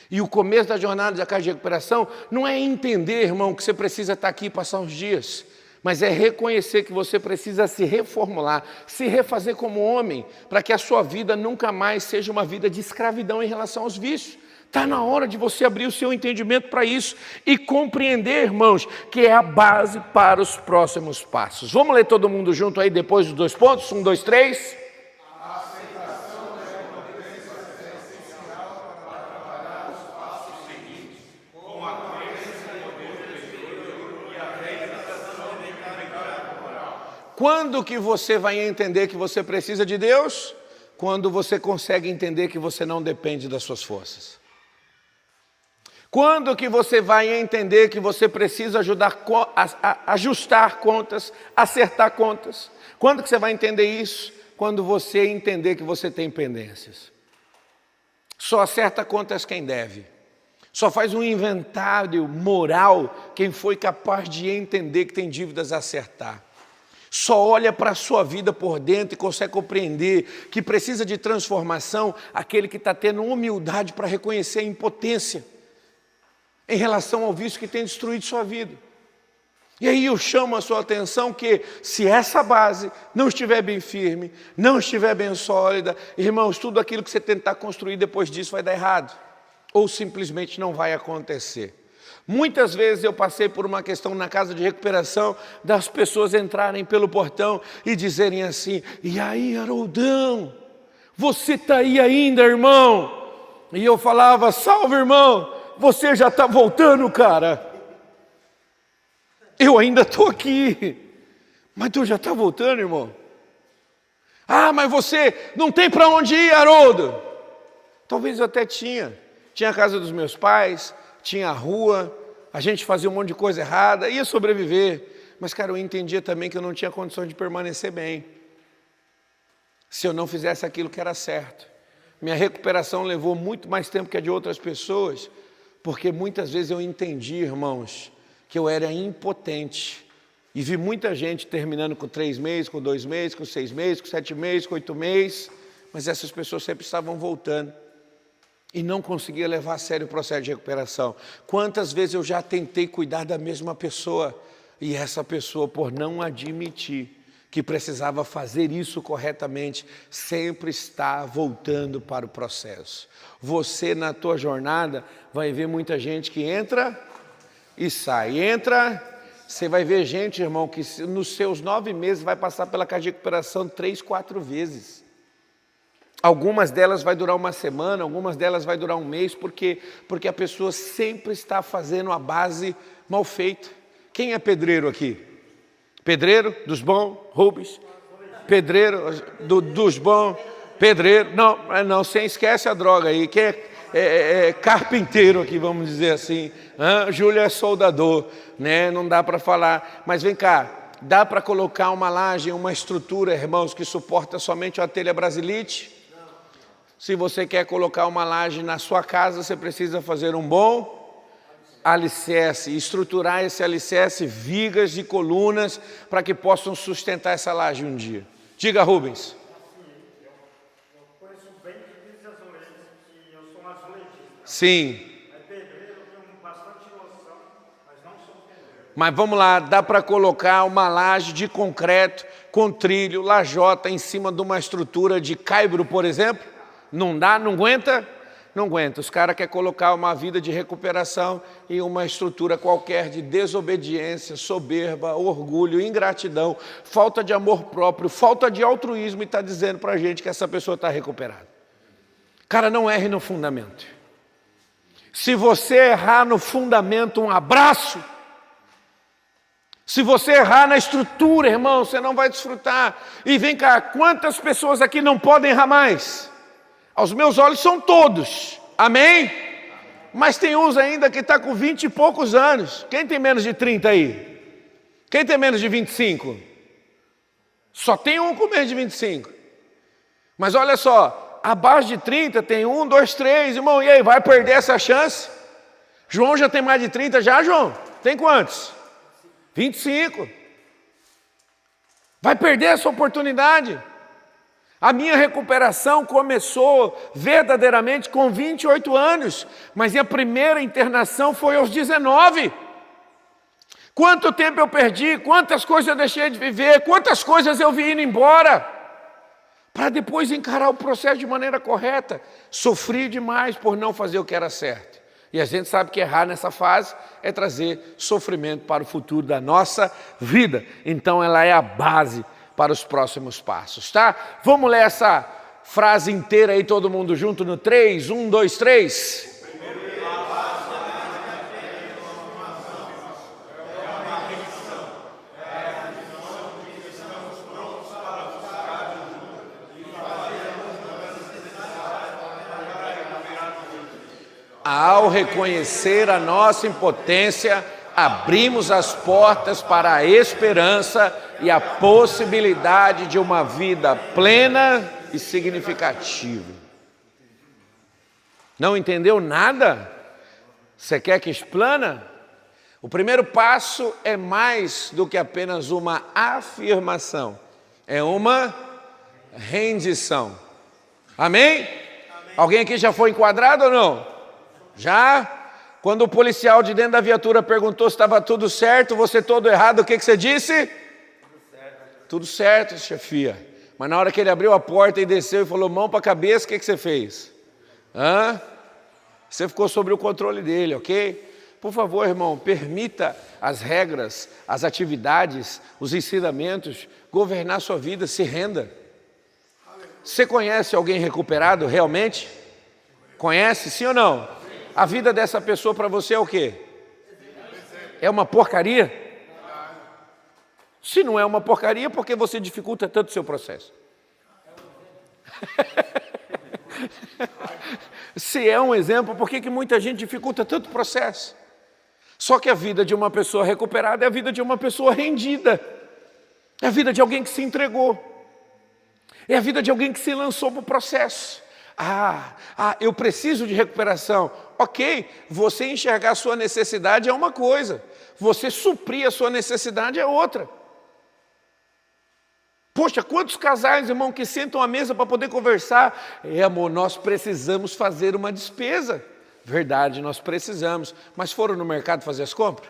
E o começo da jornada de recuperação não é entender, irmão, que você precisa estar aqui e passar uns dias, mas é reconhecer que você precisa se reformular, se refazer como homem, para que a sua vida nunca mais seja uma vida de escravidão em relação aos vícios. Está na hora de você abrir o seu entendimento para isso e compreender, irmãos, que é a base para os próximos passos. Vamos ler todo mundo junto aí depois dos 2 pontos? 1, 2, 3. Quando que você vai entender que você precisa de Deus? Quando você consegue entender que você não depende das suas forças. Quando que você vai entender que você precisa ajustar contas, acertar contas? Quando que você vai entender isso? Quando você entender que você tem pendências. Só acerta contas quem deve. Só faz um inventário moral quem foi capaz de entender que tem dívidas a acertar. Só olha para a sua vida por dentro e consegue compreender que precisa de transformação aquele que está tendo humildade para reconhecer a impotência em relação ao vício que tem destruído sua vida. E aí eu chamo a sua atenção que se essa base não estiver bem firme, não estiver bem sólida, irmãos, tudo aquilo que você tentar construir depois disso vai dar errado, ou simplesmente não vai acontecer. Muitas vezes eu passei por uma questão na casa de recuperação das pessoas entrarem pelo portão e dizerem assim: e aí, Haroldão, você está aí ainda, irmão? E eu falava: salve, irmão, você já está voltando, cara. Eu ainda estou aqui, mas tu já está voltando, irmão? Ah, mas você não tem para onde ir, Haroldo. Talvez eu até tinha a casa dos meus pais, tinha a rua, a gente fazia um monte de coisa errada, ia sobreviver. Mas, cara, eu entendia também que eu não tinha condições de permanecer bem se eu não fizesse aquilo que era certo. Minha recuperação levou muito mais tempo que a de outras pessoas, porque muitas vezes eu entendi, irmãos, que eu era impotente. E vi muita gente terminando com 3 meses, com 2 meses, com 6 meses, com 7 meses, com 8 meses, mas essas pessoas sempre estavam voltando. E não conseguia levar a sério o processo de recuperação. Quantas vezes eu já tentei cuidar da mesma pessoa, e essa pessoa, por não admitir que precisava fazer isso corretamente, sempre está voltando para o processo. Você, na tua jornada, vai ver muita gente que entra e sai. Você vai ver gente, irmão, que nos seus 9 meses vai passar pela casa de recuperação 3, 4 vezes. Algumas delas vai durar uma semana, algumas delas vai durar um mês, porque a pessoa sempre está fazendo a base mal feita. Quem é pedreiro aqui? Pedreiro dos bons, Rubens? Pedreiro dos bons, pedreiro? Não, você esquece a droga aí. Quem é carpinteiro aqui, vamos dizer assim? Júlio é soldador, né? Não dá para falar. Mas vem cá, dá para colocar uma laje, uma estrutura, irmãos, que suporta somente uma telha brasilite? Se você quer colocar uma laje na sua casa, você precisa fazer um bom alicerce, estruturar esse alicerce, vigas e colunas, para que possam sustentar essa laje um dia. Diga, Rubens. Eu conheço bem de azulejos, que eu sou um azulejista. Sim. É pedreiro, eu tenho bastante noção, mas não sou pedreiro. Mas vamos lá, dá para colocar uma laje de concreto, com trilho, lajota, em cima de uma estrutura de caibro, por exemplo? Não dá, não aguenta? Não aguenta. Os caras querem colocar uma vida de recuperação em uma estrutura qualquer de desobediência, soberba, orgulho, ingratidão, falta de amor próprio, falta de altruísmo, e está dizendo para a gente que essa pessoa está recuperada. Cara, não erre no fundamento. Se você errar no fundamento, um abraço. Se você errar na estrutura, irmão, você não vai desfrutar. E vem cá, quantas pessoas aqui não podem errar mais? Aos meus olhos são todos, amém? Mas tem uns ainda que está com 20 e poucos anos. Quem tem menos de 30 aí? Quem tem menos de 25? Só tem um com menos de 25. Mas olha só, abaixo de 30 tem 1, 2, 3, irmão, e aí, vai perder essa chance? João já tem mais de 30 já, João? Tem quantos? 25. Vai perder essa oportunidade. A minha recuperação começou verdadeiramente com 28 anos, mas a primeira internação foi aos 19. Quanto tempo eu perdi, quantas coisas eu deixei de viver, quantas coisas eu vi indo embora, para depois encarar o processo de maneira correta. Sofri demais por não fazer o que era certo. E a gente sabe que errar nessa fase é trazer sofrimento para o futuro da nossa vida. Então ela é a base para os próximos passos, tá? Vamos ler essa frase inteira aí, todo mundo junto no 3, 1, 2, 3. Ao reconhecer a nossa impotência, abrimos as portas para a esperança e a possibilidade de uma vida plena e significativa. Não entendeu nada? Você quer que explana? O primeiro passo é mais do que apenas uma afirmação, é uma rendição. Amém? Alguém aqui já foi enquadrado ou não? Já? Quando o policial de dentro da viatura perguntou se estava tudo certo, você todo errado, o que você disse? Tudo certo, chefia. Mas na hora que ele abriu a porta e desceu e falou mão para a cabeça, o que você fez? Você ficou sob o controle dele, ok? Por favor, irmão, permita as regras, as atividades, os ensinamentos governar sua vida, se renda. Você conhece alguém recuperado realmente? Conhece, sim ou não? A vida dessa pessoa para você é o quê? É uma porcaria? Se não é uma porcaria, por que você dificulta tanto o seu processo? Se é um exemplo, por que muita gente dificulta tanto o processo? Só que a vida de uma pessoa recuperada é a vida de uma pessoa rendida. É a vida de alguém que se entregou. É a vida de alguém que se lançou para o processo. Eu preciso de recuperação. Ok, você enxergar a sua necessidade é uma coisa, você suprir a sua necessidade é outra. Poxa, quantos casais, irmão, que sentam à mesa para poder conversar? Amor, nós precisamos fazer uma despesa. Verdade, nós precisamos, mas foram no mercado fazer as compras?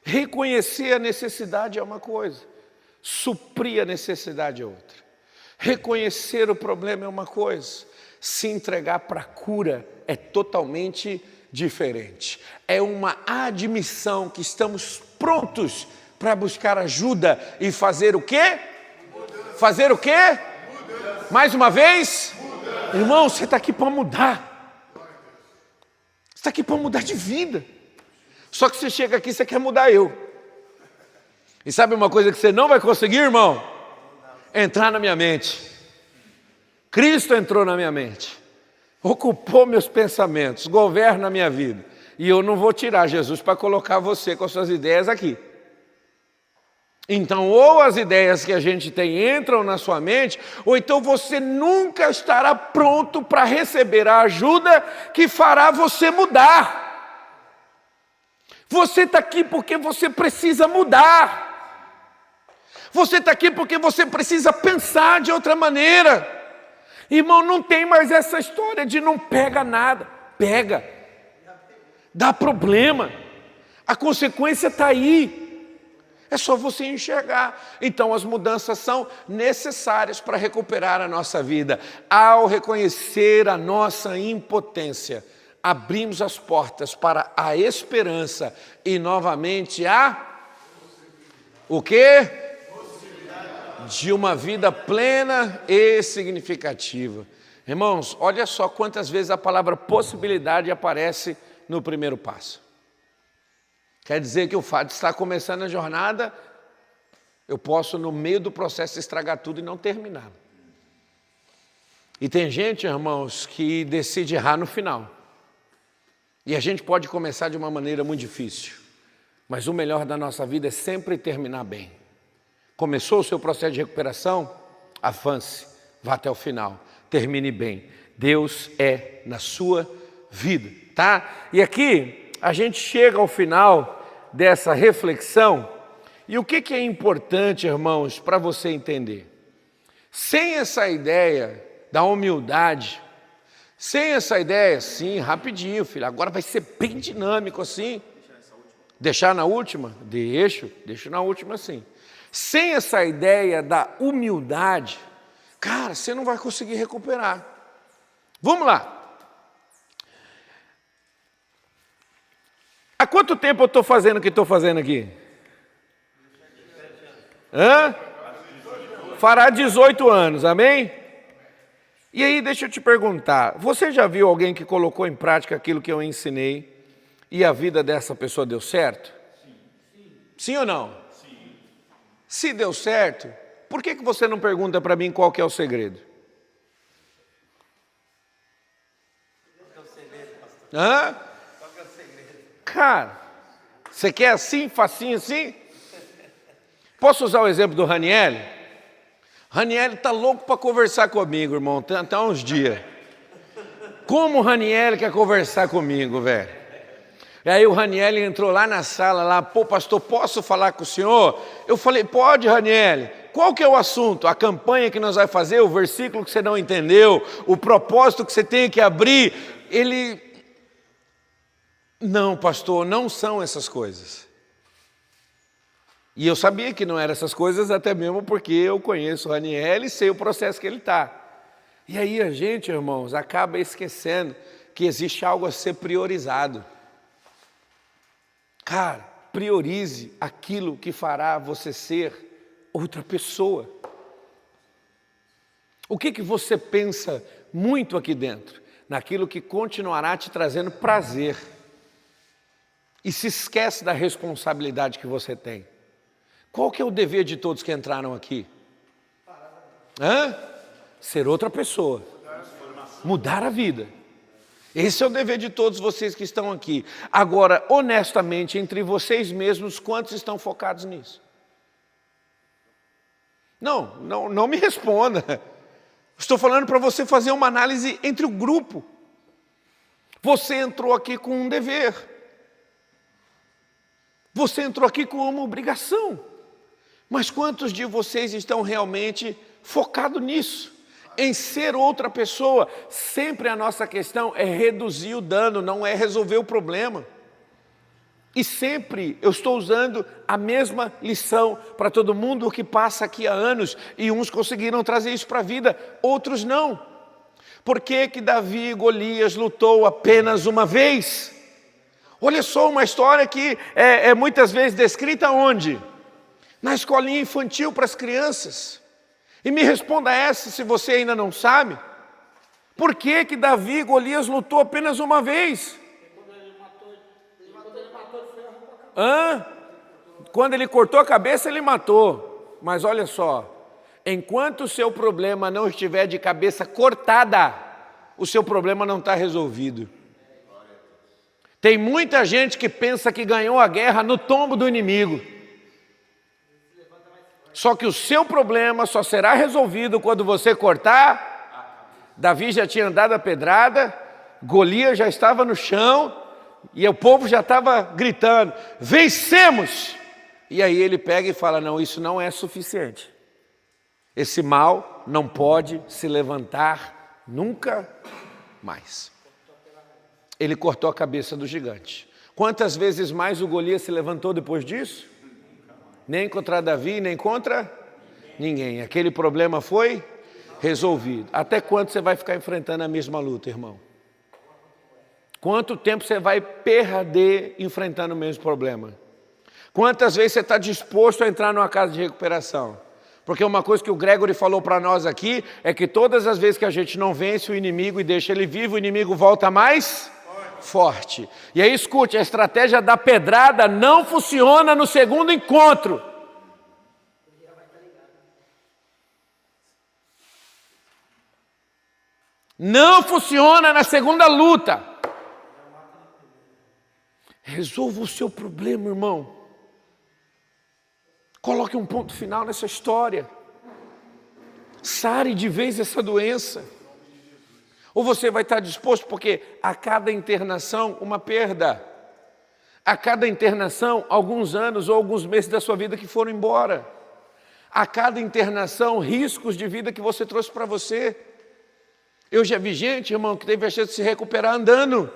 Reconhecer a necessidade é uma coisa, suprir a necessidade é outra. Reconhecer o problema é uma coisa, se entregar para a cura é totalmente diferente. É uma admissão que estamos prontos para buscar ajuda e fazer o quê? Fazer o quê? Mais uma vez? Irmão, você está aqui para mudar. Você está aqui para mudar de vida. Só que você chega aqui e você quer mudar eu. E sabe uma coisa que você não vai conseguir, irmão? Entrar na minha mente. Cristo entrou na minha mente, ocupou meus pensamentos, governa a minha vida. E eu não vou tirar Jesus para colocar você com as suas ideias aqui. Então, ou as ideias que a gente tem entram na sua mente, ou então você nunca estará pronto para receber a ajuda que fará você mudar. Você está aqui porque você precisa mudar. Você está aqui porque você precisa pensar de outra maneira. Irmão, não tem mais essa história de não pega nada. Pega. Dá problema. A consequência está aí. É só você enxergar. Então as mudanças são necessárias para recuperar a nossa vida. Ao reconhecer a nossa impotência, abrimos as portas para a esperança e novamente o quê? De uma vida plena e significativa. Irmãos, olha só quantas vezes a palavra possibilidade aparece no primeiro passo. Quer dizer que o fato de estar começando a jornada, eu posso no meio do processo estragar tudo e não terminar. E tem gente, irmãos, que decide errar no final. E a gente pode começar de uma maneira muito difícil, mas o melhor da nossa vida é sempre terminar bem. Começou o seu processo de recuperação? Avance, vá até o final, termine bem. Deus é na sua vida, tá? E aqui a gente chega ao final dessa reflexão, e o que é importante, irmãos, para você entender? Sem essa ideia da humildade, sem essa ideia, sim, rapidinho, filho, agora vai ser bem dinâmico assim. Deixar na última? Deixo na última sim. Sem essa ideia da humildade, cara, você não vai conseguir recuperar. Vamos lá. Há quanto tempo eu estou fazendo o que estou fazendo aqui? Fará 18 anos, amém? E aí, deixa eu te perguntar, você já viu alguém que colocou em prática aquilo que eu ensinei e a vida dessa pessoa deu certo? Sim ou não? Sim. Se deu certo, por que você não pergunta para mim qual que é o segredo? Cara, você quer assim, facinho assim? Posso usar o exemplo do Raniel? Raniel está louco para conversar comigo, irmão, até uns dias. Como o Raniel quer conversar comigo, velho? E aí o Raniel entrou lá na sala, lá, pô, pastor, posso falar com o senhor? Eu falei, pode, Raniel. Qual que é o assunto? A campanha que nós vamos fazer, o versículo que você não entendeu, o propósito que você tem que abrir. Ele... Não, pastor, não são essas coisas. E eu sabia que não eram essas coisas, até mesmo porque eu conheço o Raniel e sei o processo que ele está. E aí a gente, irmãos, acaba esquecendo que existe algo a ser priorizado. Cara, priorize aquilo que fará você ser outra pessoa. O que você pensa muito aqui dentro? Naquilo que continuará te trazendo prazer. E se esquece da responsabilidade que você tem. Qual que é o dever de todos que entraram aqui? Ser outra pessoa. Mudar a vida. Esse é o dever de todos vocês que estão aqui. Agora, honestamente, entre vocês mesmos, quantos estão focados nisso? Não me responda. Estou falando para você fazer uma análise entre o grupo. Você entrou aqui com um dever. Você entrou aqui com uma obrigação. Mas quantos de vocês estão realmente focados nisso? Em ser outra pessoa? Sempre a nossa questão é reduzir o dano, não é resolver o problema. E sempre eu estou usando a mesma lição para todo mundo que passa aqui há anos. E uns conseguiram trazer isso para a vida, outros não. Por que Davi e Golias lutou apenas uma vez? Olha só, uma história que é muitas vezes descrita onde? Na escolinha infantil para as crianças. E me responda essa, se você ainda não sabe. Por que Davi e Golias lutou apenas uma vez? Quando ele cortou a cabeça, ele matou. Mas olha só, enquanto o seu problema não estiver de cabeça cortada, o seu problema não está resolvido. Tem muita gente que pensa que ganhou a guerra no tombo do inimigo. Só que o seu problema só será resolvido quando você cortar. Davi já tinha andado a pedrada, Golias já estava no chão, e o povo já estava gritando, vencemos! E aí ele pega e fala, não, isso não é suficiente. Esse mal não pode se levantar nunca mais. Ele cortou a cabeça do gigante. Quantas vezes mais o Golias se levantou depois disso? Nem contra Davi, nem contra ninguém. Aquele problema foi resolvido. Até quando você vai ficar enfrentando a mesma luta, irmão? Quanto tempo você vai perder enfrentando o mesmo problema? Quantas vezes você está disposto a entrar numa casa de recuperação? Porque uma coisa que o Gregory falou para nós aqui é que todas as vezes que a gente não vence o inimigo e deixa ele vivo, o inimigo volta mais forte. E aí escute, a estratégia da pedrada não funciona no segundo encontro. Não funciona na segunda luta. Resolva o seu problema, irmão. Coloque um ponto final nessa história. Sare de vez essa doença. Ou você vai estar disposto, porque a cada internação, uma perda. A cada internação, alguns anos ou alguns meses da sua vida que foram embora. A cada internação, riscos de vida que você trouxe para você. Eu já vi gente, irmão, que teve a chance de se recuperar andando.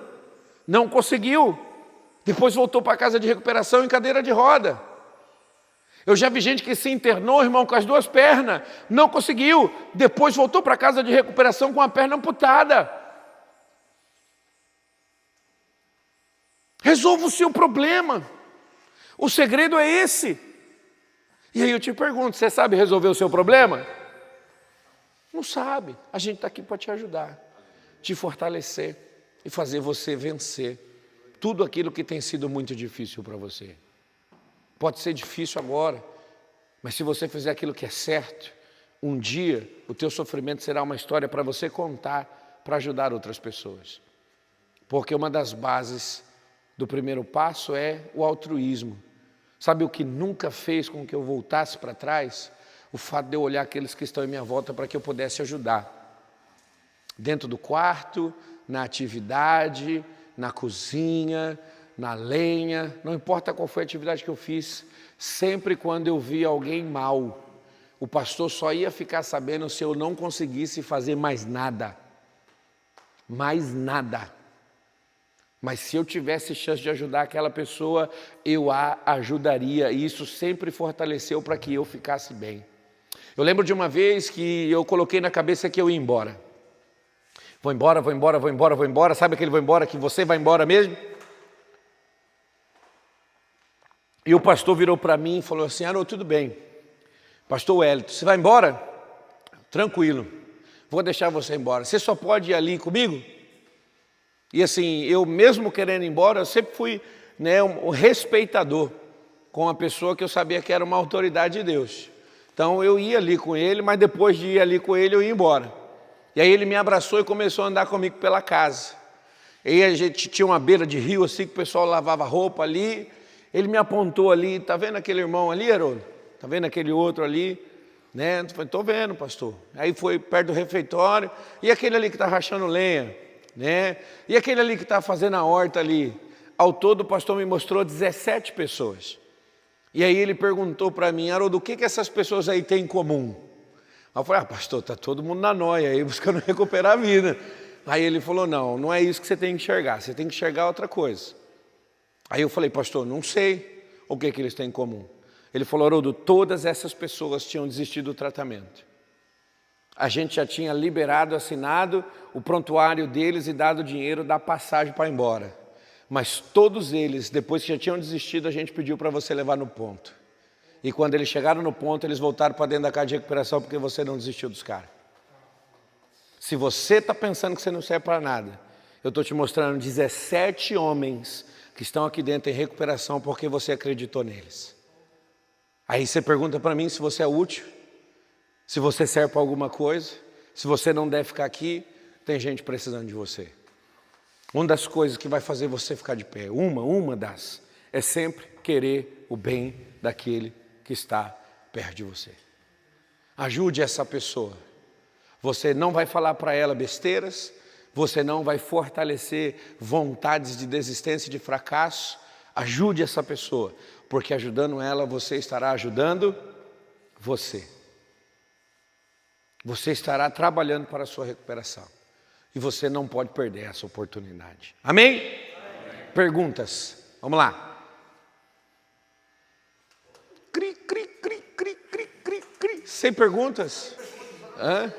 Não conseguiu. Depois voltou para a casa de recuperação em cadeira de roda. Eu já vi gente que se internou, irmão, com as duas pernas, não conseguiu, depois voltou para a casa de recuperação com a perna amputada. Resolva o seu problema. O segredo é esse. E aí eu te pergunto, você sabe resolver o seu problema? Não sabe. A gente está aqui para te ajudar, te fortalecer e fazer você vencer tudo aquilo que tem sido muito difícil para você. Pode ser difícil agora, mas se você fizer aquilo que é certo, um dia o teu sofrimento será uma história para você contar, para ajudar outras pessoas. Porque uma das bases do primeiro passo é o altruísmo. Sabe o que nunca fez com que eu voltasse para trás? O fato de eu olhar aqueles que estão em minha volta para que eu pudesse ajudar. Dentro do quarto, na atividade, na cozinha, na lenha, não importa qual foi a atividade que eu fiz, sempre quando eu via alguém mal, o pastor só ia ficar sabendo se eu não conseguisse fazer mais nada. Mais nada. Mas se eu tivesse chance de ajudar aquela pessoa, eu a ajudaria, e isso sempre fortaleceu para que eu ficasse bem. Eu lembro de uma vez que eu coloquei na cabeça que eu ia embora. Vou embora, vou embora, vou embora, vou embora. Sabe aquele vou embora que você vai embora mesmo? E o pastor virou para mim e falou assim: Haroldo, tudo bem. Pastor Wellington, você vai embora? Tranquilo, vou deixar você embora. Você só pode ir ali comigo? E assim, eu mesmo querendo ir embora, eu sempre fui um respeitador com a pessoa que eu sabia que era uma autoridade de Deus. Então eu ia ali com ele, mas depois de ir ali com ele, eu ia embora. E aí ele me abraçou e começou a andar comigo pela casa. E aí a gente tinha uma beira de rio assim, que o pessoal lavava roupa ali. Ele me apontou ali, tá vendo aquele irmão ali, Haroldo? Tá vendo aquele outro ali? Eu falei, tô vendo, pastor. Aí foi perto do refeitório, e aquele ali que está rachando lenha, E aquele ali que está fazendo a horta ali. Ao todo o pastor me mostrou 17 pessoas. E aí ele perguntou para mim, Haroldo, o que essas pessoas aí têm em comum? Aí eu falei, pastor, está todo mundo na noia aí, buscando recuperar a vida. Aí ele falou, não é isso que você tem que enxergar, você tem que enxergar outra coisa. Aí eu falei, pastor, não sei o que eles têm em comum. Ele falou, Haroldo, todas essas pessoas tinham desistido do tratamento. A gente já tinha liberado, assinado o prontuário deles e dado dinheiro da passagem para ir embora. Mas todos eles, depois que já tinham desistido, a gente pediu para você levar no ponto. E quando eles chegaram no ponto, eles voltaram para dentro da casa de recuperação porque você não desistiu dos caras. Se você está pensando que você não serve para nada, eu estou te mostrando 17 homens que estão aqui dentro em recuperação porque você acreditou neles. Aí você pergunta para mim se você é útil, se você serve para alguma coisa, se você não deve ficar aqui, tem gente precisando de você. Uma das coisas que vai fazer você ficar de pé, uma das, é sempre querer o bem daquele que está perto de você. Ajude essa pessoa. Você não vai falar para ela besteiras, você não vai fortalecer vontades de desistência e de fracasso. Ajude essa pessoa, porque ajudando ela, você estará ajudando você. Você estará trabalhando para a sua recuperação. E você não pode perder essa oportunidade. Amém? Amém. Perguntas? Vamos lá. Cri, Sem perguntas? Hã?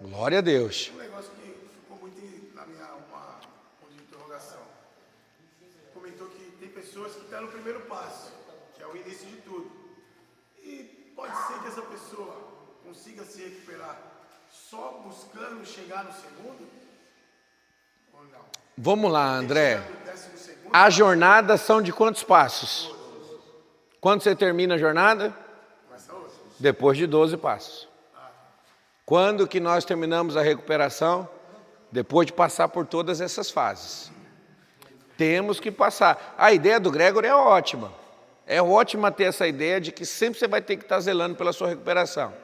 Glória a Deus. Um negócio que ficou muito na minha ponto de interrogação. Comentou que tem pessoas que estão no primeiro passo, que é o início de tudo. E pode ser que essa pessoa consiga se recuperar só buscando chegar no segundo? Ou não? Vamos lá, André. Chegar no 12º? A jornada são de quantos passos? Quando você termina a jornada? Depois de 12 passos. Quando que nós terminamos a recuperação? Depois de passar por todas essas fases. Temos que passar. A ideia do Gregory é ótima. É ótima ter essa ideia de que sempre você vai ter que estar zelando pela sua recuperação.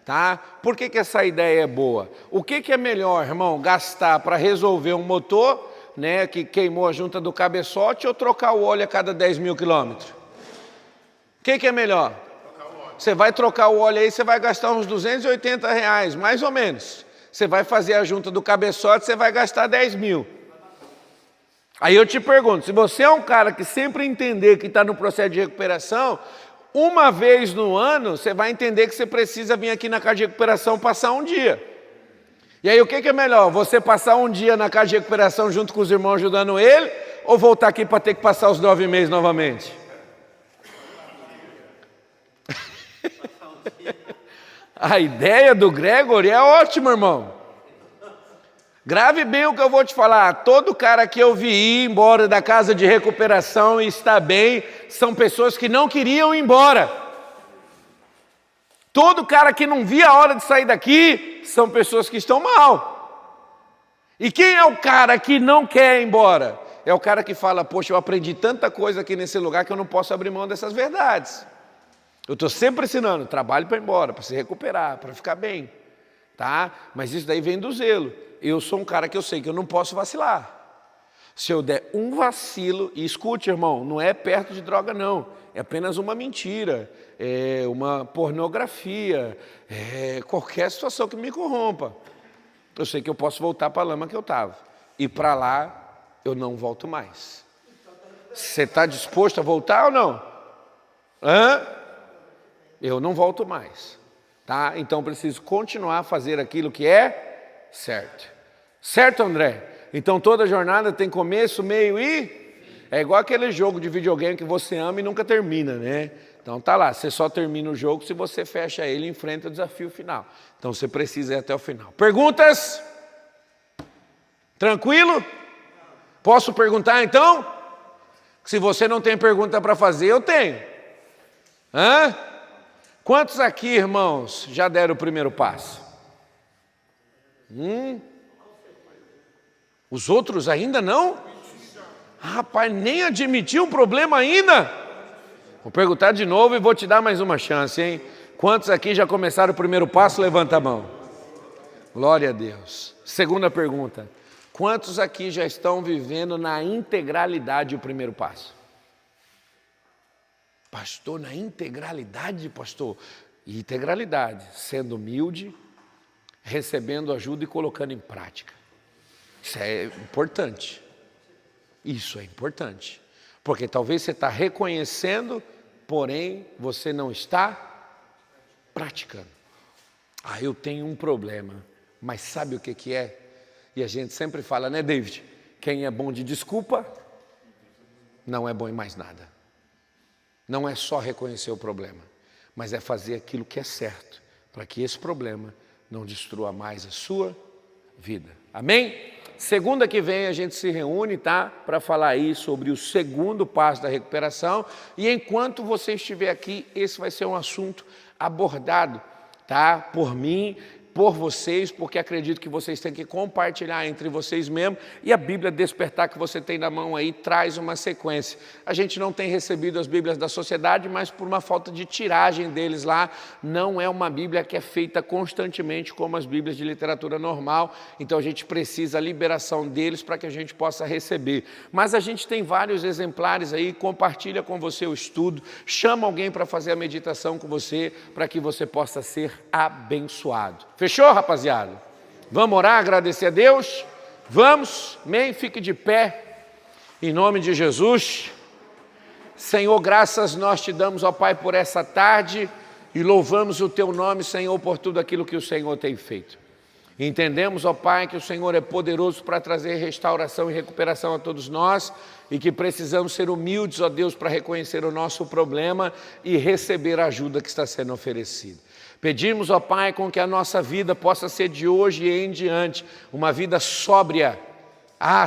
Tá? Por que essa ideia é boa? O que é melhor, irmão, gastar para resolver um motor, né, que queimou a junta do cabeçote, ou trocar o óleo a cada 10 mil quilômetros? O que é melhor? Você vai trocar o óleo aí, você vai gastar uns R$280, mais ou menos. Você vai fazer a junta do cabeçote, você vai gastar 10 mil. Aí eu te pergunto, se você é um cara que sempre entender que está no processo de recuperação, uma vez no ano, você vai entender que você precisa vir aqui na casa de recuperação passar um dia. E aí o que é melhor? Você passar um dia na casa de recuperação junto com os irmãos ajudando ele, ou voltar aqui para ter que passar os 9 meses novamente? A ideia do Gregory é ótima, irmão. Grave bem o que eu vou te falar. Todo cara que eu vi ir embora da casa de recuperação e está bem, são pessoas que não queriam ir embora. Todo cara que não via a hora de sair daqui, são pessoas que estão mal. E quem é o cara que não quer ir embora? É o cara que fala, poxa, eu aprendi tanta coisa aqui nesse lugar que eu não posso abrir mão dessas verdades. Eu estou sempre ensinando, trabalho para ir embora, para se recuperar, para ficar bem, tá? Mas isso daí vem do zelo. Eu sou um cara que eu sei que eu não posso vacilar. Se eu der um vacilo, e escute, irmão, não é perto de droga não, é apenas uma mentira, é uma pornografia, é qualquer situação que me corrompa. Eu sei que eu posso voltar para a lama que eu estava, e para lá eu não volto mais. Você está disposto a voltar ou não? Hã? Eu não volto mais, tá? Então preciso continuar a fazer aquilo que é certo. Certo, André? Então toda jornada tem começo, meio e... É igual aquele jogo de videogame que você ama e nunca termina, né? Então tá lá, você só termina o jogo se você fecha ele e enfrenta o desafio final. Então você precisa ir até o final. Perguntas? Tranquilo? Posso perguntar então? Se você não tem pergunta para fazer, eu tenho. Hã? Quantos aqui, irmãos, já deram o primeiro passo? Os outros ainda não? Rapaz, nem admitiu o problema ainda? Vou perguntar de novo e vou te dar mais uma chance, hein? Quantos aqui já começaram o primeiro passo? Levanta a mão. Glória a Deus. Segunda pergunta. Quantos aqui já estão vivendo na integralidade o primeiro passo? Pastor, na integralidade, pastor? Integralidade, sendo humilde, recebendo ajuda e colocando em prática. Isso é importante. Isso é importante. Porque talvez você está reconhecendo, porém você não está praticando. Ah, eu tenho um problema, mas sabe o que é? E a gente sempre fala, né, David? Quem é bom de desculpa, não é bom em mais nada. Não é só reconhecer o problema, mas é fazer aquilo que é certo, para que esse problema não destrua mais a sua vida. Amém? Segunda que vem a gente se reúne, tá? Para falar aí sobre o segundo passo da recuperação. E enquanto você estiver aqui, esse vai ser um assunto abordado, tá? Por mim, por vocês, porque acredito que vocês têm que compartilhar entre vocês mesmos, e a Bíblia Despertar que você tem na mão aí traz uma sequência. A gente não tem recebido as Bíblias da sociedade, mas por uma falta de tiragem deles lá, não é uma Bíblia que é feita constantemente como as Bíblias de literatura normal, então a gente precisa a liberação deles para que a gente possa receber. Mas a gente tem vários exemplares aí, compartilha com você o estudo, chama alguém para fazer a meditação com você, para que você possa ser abençoado. Fechou, rapaziada? Vamos orar, agradecer a Deus? Vamos? Amém? Fique de pé, em nome de Jesus. Senhor, graças nós te damos, ó Pai, por essa tarde, e louvamos o Teu nome, Senhor, por tudo aquilo que o Senhor tem feito. Entendemos, ó Pai, que o Senhor é poderoso para trazer restauração e recuperação a todos nós e que precisamos ser humildes, ó Deus, para reconhecer o nosso problema e receber a ajuda que está sendo oferecida. Pedimos, ó Pai, com que a nossa vida possa ser de hoje em diante uma vida sóbria.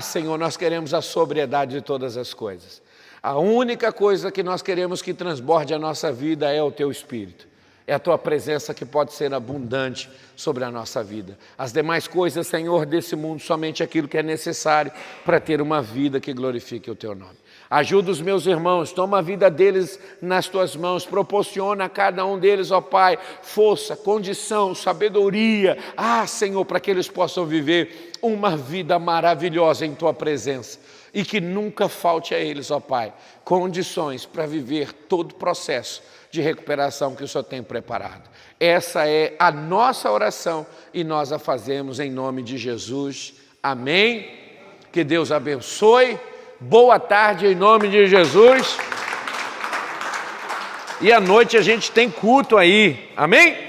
Senhor, nós queremos a sobriedade de todas as coisas. A única coisa que nós queremos que transborde a nossa vida é o Teu Espírito. É a Tua presença que pode ser abundante sobre a nossa vida. As demais coisas, Senhor, desse mundo, somente aquilo que é necessário para ter uma vida que glorifique o Teu nome. Ajuda os meus irmãos, toma a vida deles nas Tuas mãos, proporciona a cada um deles, ó Pai, força, condição, sabedoria, Senhor, para que eles possam viver uma vida maravilhosa em Tua presença e que nunca falte a eles, ó Pai, condições para viver todo o processo de recuperação que o Senhor tem preparado. Essa é a nossa oração e nós a fazemos em nome de Jesus. Amém? Que Deus abençoe. Boa tarde em nome de Jesus. E à noite a gente tem culto aí. Amém?